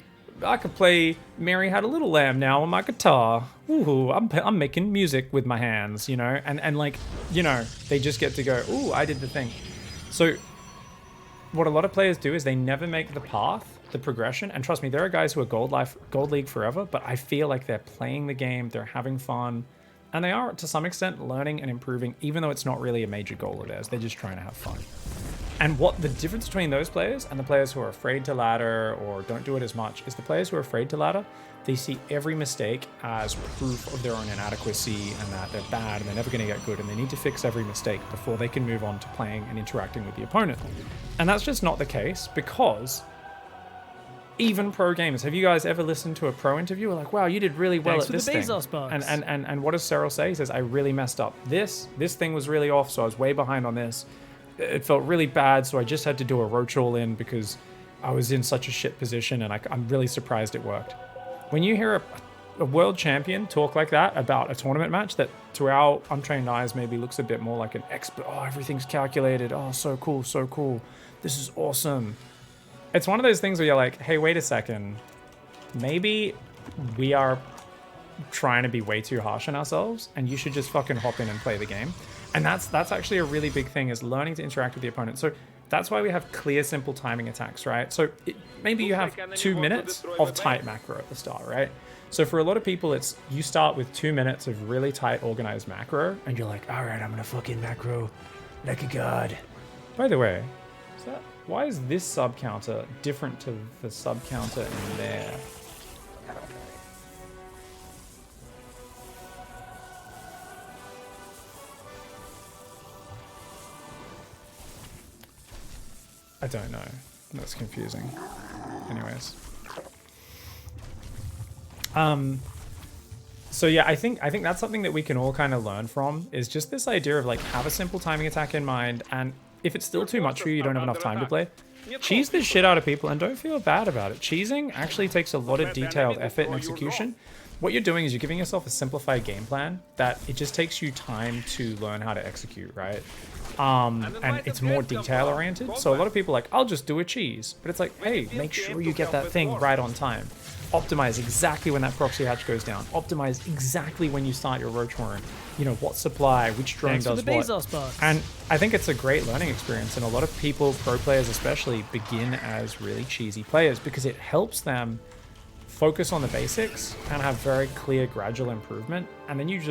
Mary Had a Little Lamb now on my guitar. Ooh, I'm making music with my hands, you know? And like, you know, they just get to go, ooh, I did the thing. So what a lot of players do is they never make the path, the progression. And trust me, there are guys who are Gold League forever, but I feel like they're playing the game, they're having fun, and they are, to some extent, learning and improving, even though it's not really a major goal of theirs. They're just trying to have fun. And what the difference between those players and the players who are afraid to ladder or don't do it as much is the players who are afraid to ladder, they see every mistake as proof of their own inadequacy and that they're bad and they're never going to get good, and they need to fix every mistake before they can move on to playing and interacting with the opponent. And that's just not the case, because even pro gamers, have you guys ever listened to a pro interview? Like, wow, you did really well at this thing. And what does Cyril say? He says, I really messed up. This thing was really off, so I was way behind on this. It felt really bad, so I just had to do a roach all in because I was in such a shit position, and I'm really surprised it worked. When you hear a world champion talk like that about a tournament match that to our untrained eyes maybe looks a bit more like an expert, oh, everything's calculated, oh, so cool, this is awesome. It's one of those things where you're like, hey, wait a second. Maybe we are trying to be way too harsh on ourselves, and you should just fucking hop in and play the game. And that's actually a really big thing, is learning to interact with the opponent. So that's why we have clear, simple timing attacks, right? So maybe you have 2 minutes of tight macro at the start, right? So for a lot of people, it's you start with 2 minutes of really tight, organized macro, and you're like, all right, I'm gonna fucking macro like a god. By the way, why is this sub counter different to the sub counter in there? I don't know. That's confusing. Anyways. So yeah, I think that's something that we can all kind of learn from, is just this idea of like, have a simple timing attack in mind, and if it's still too much for you, you don't have enough time to play, cheese the shit out of people and don't feel bad about it. Cheesing actually takes a lot of detailed effort and execution. What you're doing is you're giving yourself a simplified game plan that it just takes you time to learn how to execute, right? And it's more detail oriented. So a lot of people are like, I'll just do a cheese. But it's like, hey, make sure you get that thing right on time. Optimize exactly when that proxy hatch goes down. Optimize exactly when you start your roach horn. You know, what supply, which drone does what. And I think it's a great learning experience. And a lot of people, pro players especially, begin as really cheesy players because it helps them focus on the basics and have very clear gradual improvement. And then you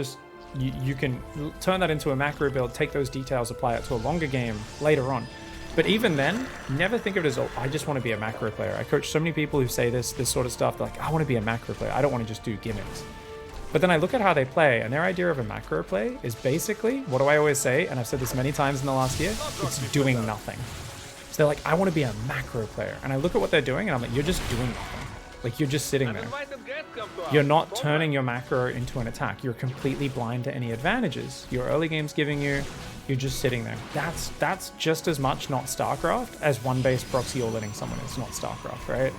can turn that into a macro build, take those details, apply it to a longer game later on. But even then, never think of it as, oh, I just want to be a macro player. I coach so many people who say this sort of stuff. They're like, I want to be a macro player. I don't want to just do gimmicks. But then I look at how they play, and their idea of a macro play is basically, what do I always say? And I've said this many times in the last year, it's doing nothing. So they're like, I want to be a macro player. And I look at what they're doing, and I'm like, you're just doing nothing. Like, you're just sitting there. You're not turning your macro into an attack. You're completely blind to any advantages your early game's giving you. You're just sitting there. That's just as much not StarCraft as one base proxy or letting someone is not StarCraft, right?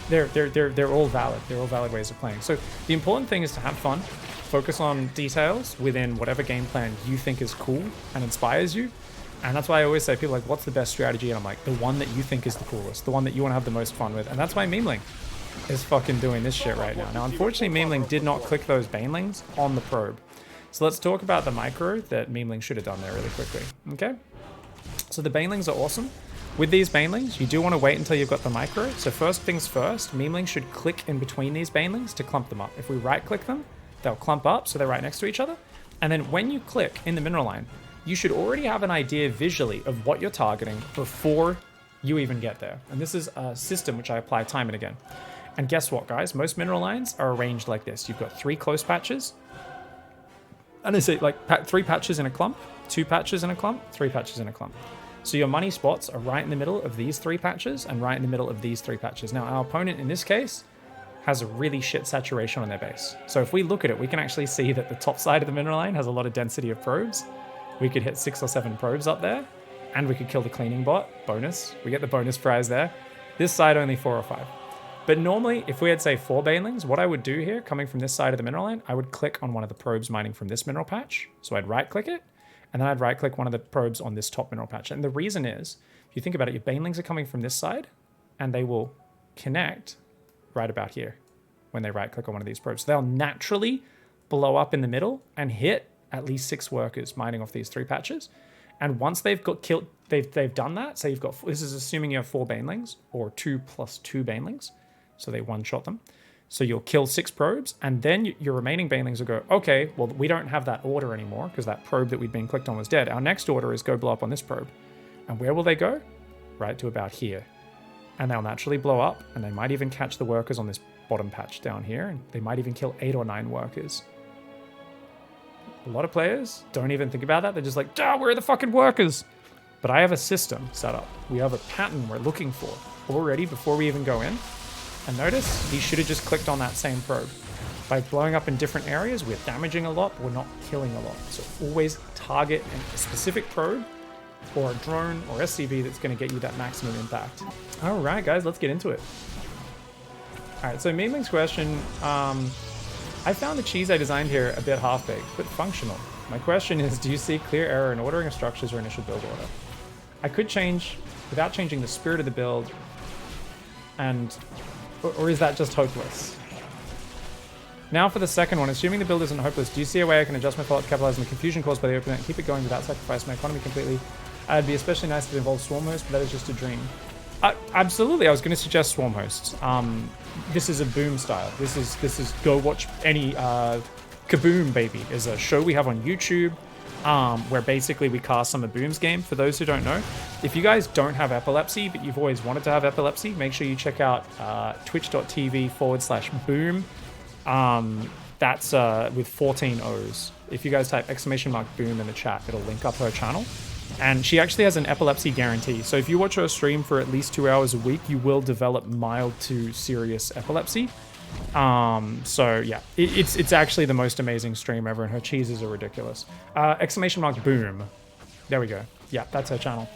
They're all valid. They're all valid ways of playing. So the important thing is to have fun, focus on details within whatever game plan you think is cool and inspires you. And that's why I always say, people are like, what's the best strategy? And I'm like, the one that you think is the coolest, the one that you want to have the most fun with. And that's why Memeling is fucking doing this shit right now. Now, unfortunately, Memeling did not click those banelings on the probe. So let's talk about the micro that Memeling should have done there really quickly, okay? So the banelings are awesome. With these banelings, you do want to wait until you've got the micro. So first things first, Memeling should click in between these banelings to clump them up. If we right-click them, they'll clump up, so they're right next to each other. And then when you click in the mineral line, you should already have an idea visually of what you're targeting before you even get there. And this is a system which I apply time and again. And guess what, guys? Most mineral lines are arranged like this. You've got 3 close patches. And I say like 3 patches in a clump, 2 patches in a clump, 3 patches in a clump. So your money spots are right in the middle of these 3 patches and right in the middle of these 3 patches. Now our opponent in this case has a really shit saturation on their base. So if we look at it, we can actually see that the top side of the mineral line has a lot of density of probes. We could hit 6 or 7 probes up there, and we could kill the cleaning bot. Bonus. We get the bonus prize there. This side only 4 or 5. But normally, if we had, say, 4 banelings, what I would do here, coming from this side of the mineral line, I would click on one of the probes mining from this mineral patch. So I'd right-click it, and then I'd right-click one of the probes on this top mineral patch. And the reason is, if you think about it, your banelings are coming from this side, and they will connect right about here when they right-click on one of these probes. So they'll naturally blow up in the middle and hit at least 6 workers mining off these 3 patches. And once they've got killed, they've done that. So you've got, this is assuming you have 4 banelings or 2 plus 2 banelings. So they one-shot them. So you'll kill 6 probes, and then your remaining banelings will go, okay, well, we don't have that order anymore because that probe that we'd been clicked on was dead. Our next order is go blow up on this probe. And where will they go? Right to about here. And they'll naturally blow up, and they might even catch the workers on this bottom patch down here, and they might even kill 8 or 9 workers. A lot of players don't even think about that. They're just like, where are the fucking workers? But I have a system set up. We have a pattern we're looking for already before we even go in. And notice, he should have just clicked on that same probe. By blowing up in different areas, we're damaging a lot, but we're not killing a lot. So always target a specific probe or a drone or SCV that's going to get you that maximum impact. All right, guys, let's get into it. All right, so Memeling's question, I found the cheese I designed here a bit half-baked, but functional. My question is, do you see clear error in ordering of structures or initial build order? I could change, without changing the spirit of the build, and, or is that just hopeless? Now for the second one, assuming the build isn't hopeless, do you see a way I can adjust my fault to capitalize on the confusion caused by the opening and keep it going without sacrificing my economy completely? It'd be especially nice if it involved swarm hosts, but that is just a dream. Absolutely, I was going to suggest swarm hosts. This is a boom style. This is go watch any Kaboom Baby is a show we have on YouTube where basically we cast Summer Boom's game. For those who don't know, if you guys don't have epilepsy but you've always wanted to have epilepsy, make sure you check out twitch.tv/boom. That's with 14 O's. If you guys type !boom in the chat, it'll link up her channel. And she actually has an epilepsy guarantee. So if you watch her stream for at least 2 hours a week, you will develop mild to serious epilepsy. So yeah, it's actually the most amazing stream ever, and her cheeses are ridiculous. !boom. There we go. Yeah, that's her channel.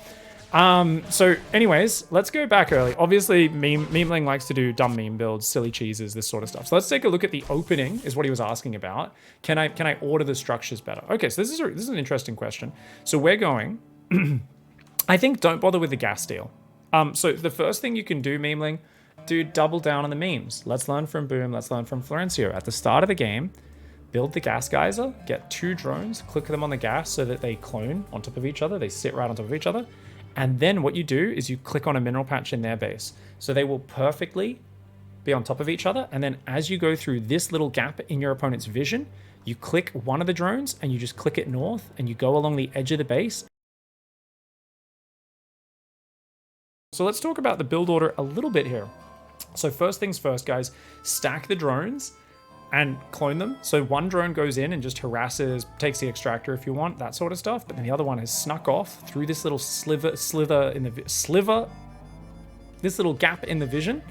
So anyways, let's go back early. Obviously, Memeling likes to do dumb meme builds, silly cheeses, this sort of stuff. So let's take a look at the opening, is what he was asking about. Can I order the structures better? Okay, so this is an interesting question. So we're going, I think don't bother with the gas deal. So the first thing you can do, Memeling, do double down on the memes. Let's learn from Boom, let's learn from Florencio. At the start of the game, build the gas geyser, get 2 drones, click them on the gas so that they clone on top of each other. They sit right on top of each other. And then what you do is you click on a mineral patch in their base. So they will perfectly be on top of each other. And then as you go through this little gap in your opponent's vision, you click one of the drones and you just click it north and you go along the edge of the base. So let's talk about the build order a little bit here. So first things first, guys, stack the drones and clone them. So one drone goes in and just harasses, takes the extractor if you want, that sort of stuff. But then the other one has snuck off through this little this little gap in the vision,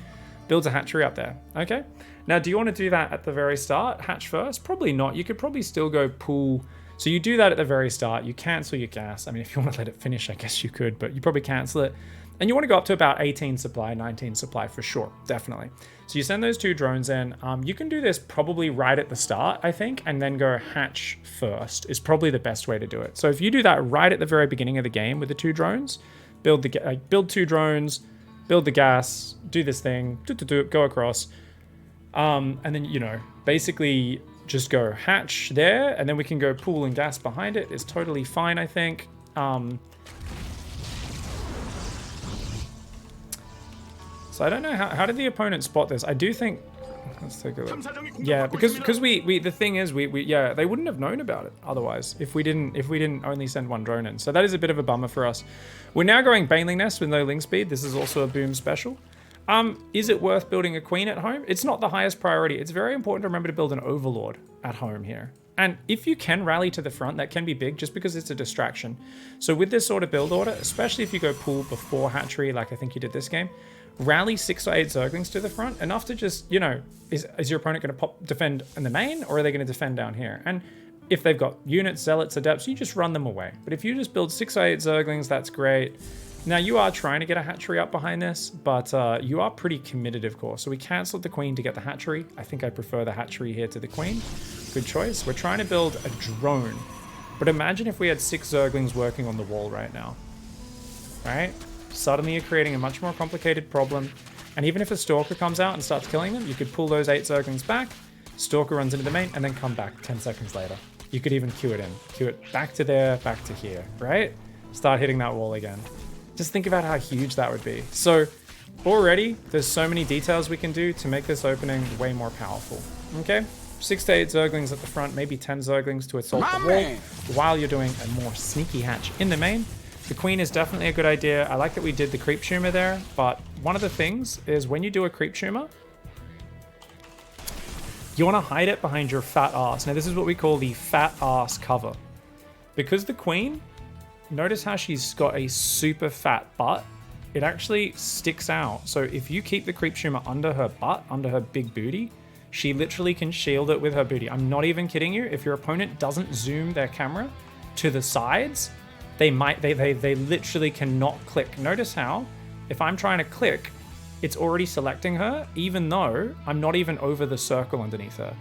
builds a hatchery up there. Okay. Now, do you want to do that at the very start? Hatch first? Probably not. You could probably still go pool. So you do that at the very start. You cancel your gas. I mean, if you want to let it finish, I guess you could, but you probably cancel it. And you want to go up to about 18 supply, 19 supply for sure, definitely. So you send those 2 drones in. You can do this probably right at the start, I think, and then go hatch first is probably the best way to do it. So if you do that right at the very beginning of the game with the 2 drones, build 2 drones, build the gas, do this thing, go across, and then, you know, basically just go hatch there, and then we can go pool and gas behind it. It's totally fine, I think. So I don't know, how did the opponent spot this? I do think, Let's take a look. Yeah, because we the thing is we yeah, they wouldn't have known about it otherwise if we didn't only send one drone in. So that is a bit of a bummer for us. We're now going Baneling Nest with no ling speed. This is also a boom special. Is it worth building a queen at home? It's not the highest priority. It's very important to remember to build an overlord at home here. And if you can rally to the front, that can be big just because it's a distraction. So with this sort of build order, especially if you go pool before hatchery, like I think you did this game, rally 6 or 8 Zerglings to the front, enough to just, you know, is your opponent going to defend in the main, or are they going to defend down here? And if they've got units, zealots, adepts, you just run them away. But if you just build 6 or 8 Zerglings, that's great. Now you are trying to get a hatchery up behind this, but you are pretty committed, of course. So we cancelled the queen to get the hatchery. I think I prefer the hatchery here to the queen. Good choice. We're trying to build a drone. But imagine if we had 6 Zerglings working on the wall right now. Right? Suddenly you're creating a much more complicated problem. And even if a Stalker comes out and starts killing them, you could pull those 8 Zerglings back, Stalker runs into the main, and then come back 10 seconds later. You could even queue it in. Queue it back to there, back to here, right? Start hitting that wall again. Just think about how huge that would be. So already, there's so many details we can do to make this opening way more powerful, okay? 6 to 8 Zerglings at the front, maybe 10 Zerglings to assault the wall, while you're doing a more sneaky hatch in the main. The queen is definitely a good idea. I like that we did the creep tumor there, but one of the things is when you do a creep tumor, you want to hide it behind your fat ass. Now this is what we call the fat ass cover. Because the queen, notice how she's got a super fat butt. It actually sticks out. So if you keep the creep tumor under her butt, under her big booty, she literally can shield it with her booty. I'm not even kidding you. If your opponent doesn't zoom their camera to the sides, they literally cannot click. Notice how, if I'm trying to click, it's already selecting her, even though I'm not even over the circle underneath her,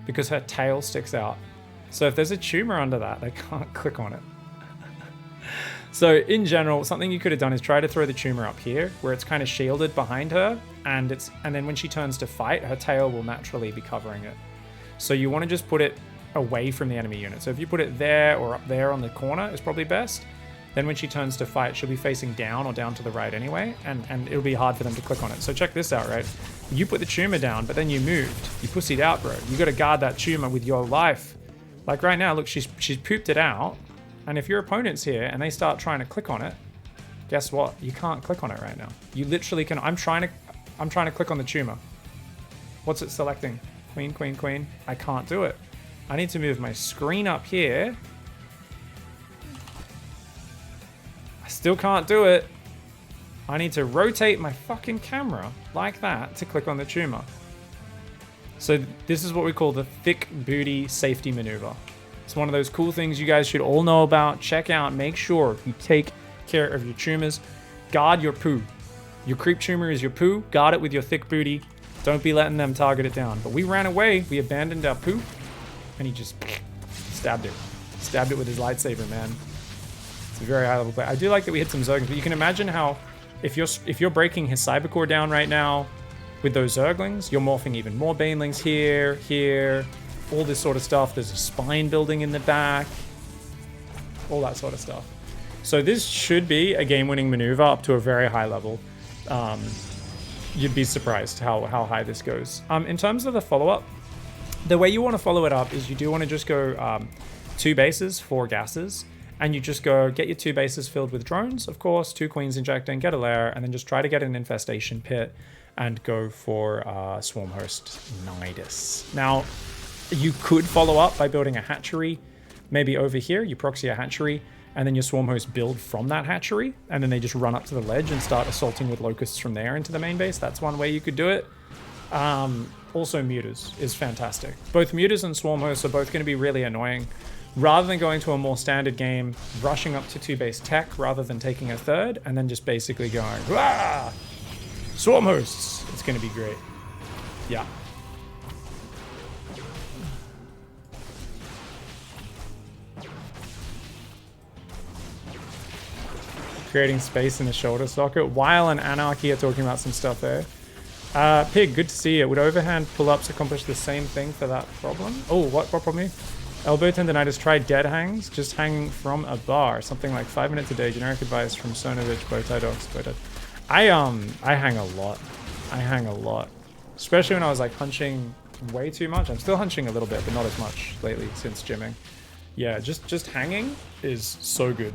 because her tail sticks out. So if there's a tumor under that, they can't click on it. So in general, something you could have done is try to throw the tumor up here, where it's kind of shielded behind her, and then when she turns to fight, her tail will naturally be covering it. So you want to just put it away from the enemy unit. So if you put it there or up there on the corner is probably best. Then when she turns to fight, she'll be facing down or down to the right anyway, and it'll be hard for them to click on it. So check this out, right? You put the tumor down, but then you moved. You pussied out, bro. You got to guard that tumor with your life. Like right now, look, she's pooped it out. And if your opponent's here and they start trying to click on it, guess what? You can't click on it right now. You literally can. I'm trying to click on the tumor. What's it selecting? Queen, queen, queen. I can't do it. I need to move my screen up here. I still can't do it. I need to rotate my fucking camera like that to click on the tumor. So this is what we call the thick booty safety maneuver. It's one of those cool things you guys should all know about. Check out, make sure you take care of your tumors. Guard your poo. Your creep tumor is your poo. Guard it with your thick booty. Don't be letting them target it down. But we ran away. We abandoned our poo. And he just stabbed it. Stabbed it with his lightsaber, man. It's a very high level play. I do like that we hit some Zerglings, but you can imagine how if you're breaking his cyber core down right now with those Zerglings, you're morphing even more banelings here, all this sort of stuff. There's a spine building in the back, all that sort of stuff. So this should be a game-winning maneuver up to a very high level. You'd be surprised how high this goes. In terms of the follow-up, the way you want to follow it up is you do want to just go 2 bases, 4 gases, and you just go get your 2 bases filled with drones, of course, 2 queens injecting, get a lair, and then just try to get an infestation pit and go for swarm host Nidus. Now, you could follow up by building a hatchery, maybe over here, you proxy a hatchery, and then your swarm hosts build from that hatchery, and then they just run up to the ledge and start assaulting with locusts from there into the main base. That's one way you could do it. Also, mutas is fantastic. Both mutas and swarm hosts are both going to be really annoying. Rather than going to a more standard game, rushing up to 2 base tech rather than taking a third, and then just basically going, "Wah! Swarm hosts!" It's going to be great. Yeah. Creating space in the shoulder socket. While and Anarchy are talking about some stuff there. Pig, good to see you. Would overhand pull-ups accomplish the same thing for that problem? Oh, what problem? Elbow tendonitis, try dead hangs, just hanging from a bar. Something like 5 minutes a day. Generic advice from Sonovich, Bowtie Dogs, Bowtie. I hang a lot. I hang a lot. Especially when I was like hunching way too much. I'm still hunching a little bit, but not as much lately since gymming. Yeah, just hanging is so good.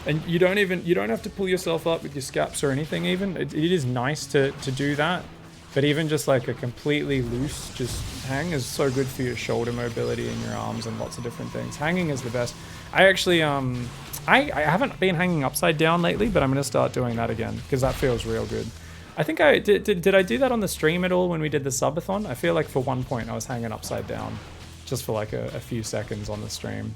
And you don't have to pull yourself up with your scaps or anything even. It is nice to do that. But even just like a completely loose just hang is so good for your shoulder mobility and your arms and lots of different things. Hanging is the best. I actually, I haven't been hanging upside down lately, but I'm going to start doing that again because that feels real good. I think I did I do that on the stream at all when we did the subathon? I feel like for one point I was hanging upside down just for like a few seconds on the stream.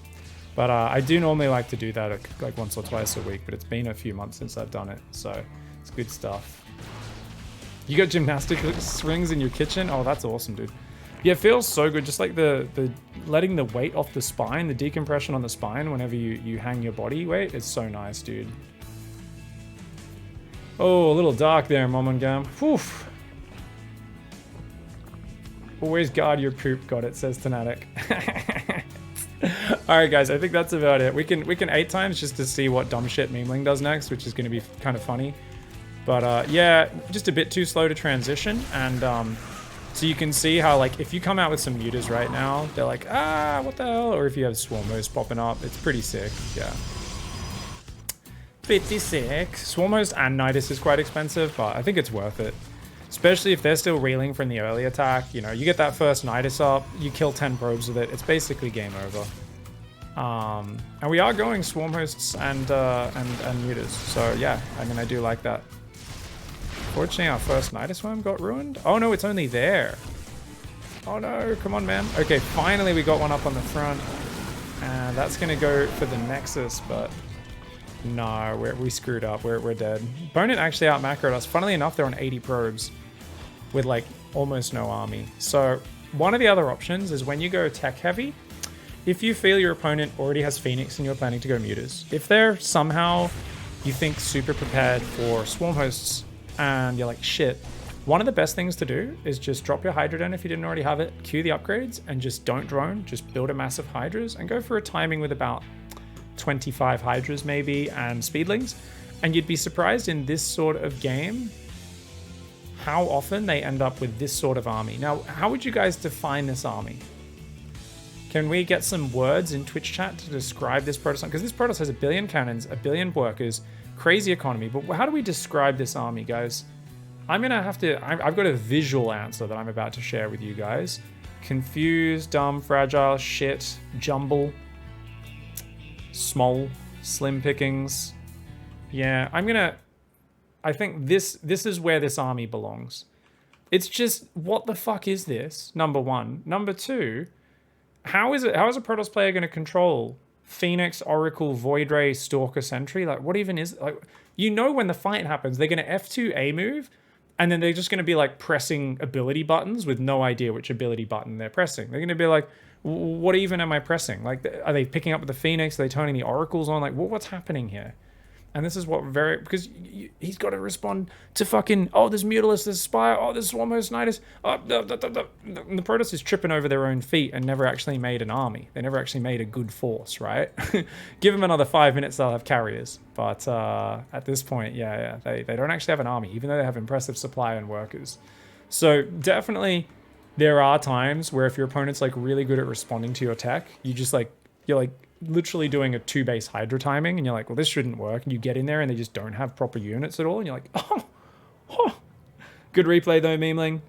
But I do normally like to do that like once or twice a week, but it's been a few months since I've done it, so it's good stuff. You got gymnastic swings in your kitchen? Oh, that's awesome, dude. Yeah, it feels so good, just like the letting the weight off the spine, the decompression on the spine whenever you hang your body weight is so nice, dude. Oh, a little dark there, Mom and Gam. Whew. Always guard your poop, got it, says Tanatic. Alright guys, I think that's about it. We can 8 times just to see what dumb shit Memeling does next, which is going to be kind of funny. But yeah, just a bit too slow to transition, and so you can see how like if you come out with some mutas right now, they're like, ah, what the hell? Or if you have Swarmos popping up, it's pretty sick, yeah. Pretty sick. Swarmhost and Nidus is quite expensive, but I think it's worth it. Especially if they're still reeling from the early attack. You know, you get that first Nidus up, you kill 10 probes with it, it's basically game over. And we are going Swarmhosts and Mutas, so yeah, I mean, I do like that. Fortunately, our first Nidus worm got ruined. Oh no, it's only there. Oh no, come on, man. Okay, finally we got one up on the front. And that's gonna go for the Nexus, but no, we screwed up. We're dead. Bonin actually out macroed us. Funnily enough, they're on 80 probes with like almost no army. So one of the other options is when you go tech heavy, if you feel your opponent already has Phoenix and you're planning to go mutas, if they're somehow you think super prepared for swarm hosts and you're like, shit, one of the best things to do is just drop your Hydra down if you didn't already have it, queue the upgrades, and just don't drone, just build a massive Hydras and go for a timing with about 25 Hydras maybe and Speedlings, and you'd be surprised in this sort of game how often they end up with this sort of army. Now, how would you guys define this army? Can we get some words in Twitch chat to describe this Protoss? Because this Protoss has 1 billion cannons, 1 billion workers, crazy economy, but how do we describe this army, guys? I'm gonna have to, I've got a visual answer that I'm about to share with you guys. Confused, dumb, fragile, shit, jumble, small, slim pickings. Yeah, I think this is where this army belongs. It's just, what the fuck is this? Number one. Number two, how is a Protoss player going to control Phoenix, Oracle, Void Ray, Stalker, Sentry? Like, what even is, like, you know when the fight happens, they're going to F2 A move, and then they're just going to be like pressing ability buttons with no idea which ability button they're pressing. They're going to be like, what even am I pressing? Like, are they picking up with the Phoenix? Are they turning the Oracles on? Like, what's happening here? And this is what because he's got to respond to fucking, oh, there's Mutalisk, there's Spire, oh, there's Swarmhost Nidus. And the Protoss is tripping over their own feet and never actually made an army. They never actually made a good force, right? Give them another 5 minutes, they'll have carriers. But at this point, yeah, they don't actually have an army, even though they have impressive supply and workers. So definitely there are times where if your opponent's like really good at responding to your tech, you're like literally doing a 2-base Hydra timing and you're like, well, this shouldn't work. And you get in there and they just don't have proper units at all. And you're like, oh. Good replay though, Memeling.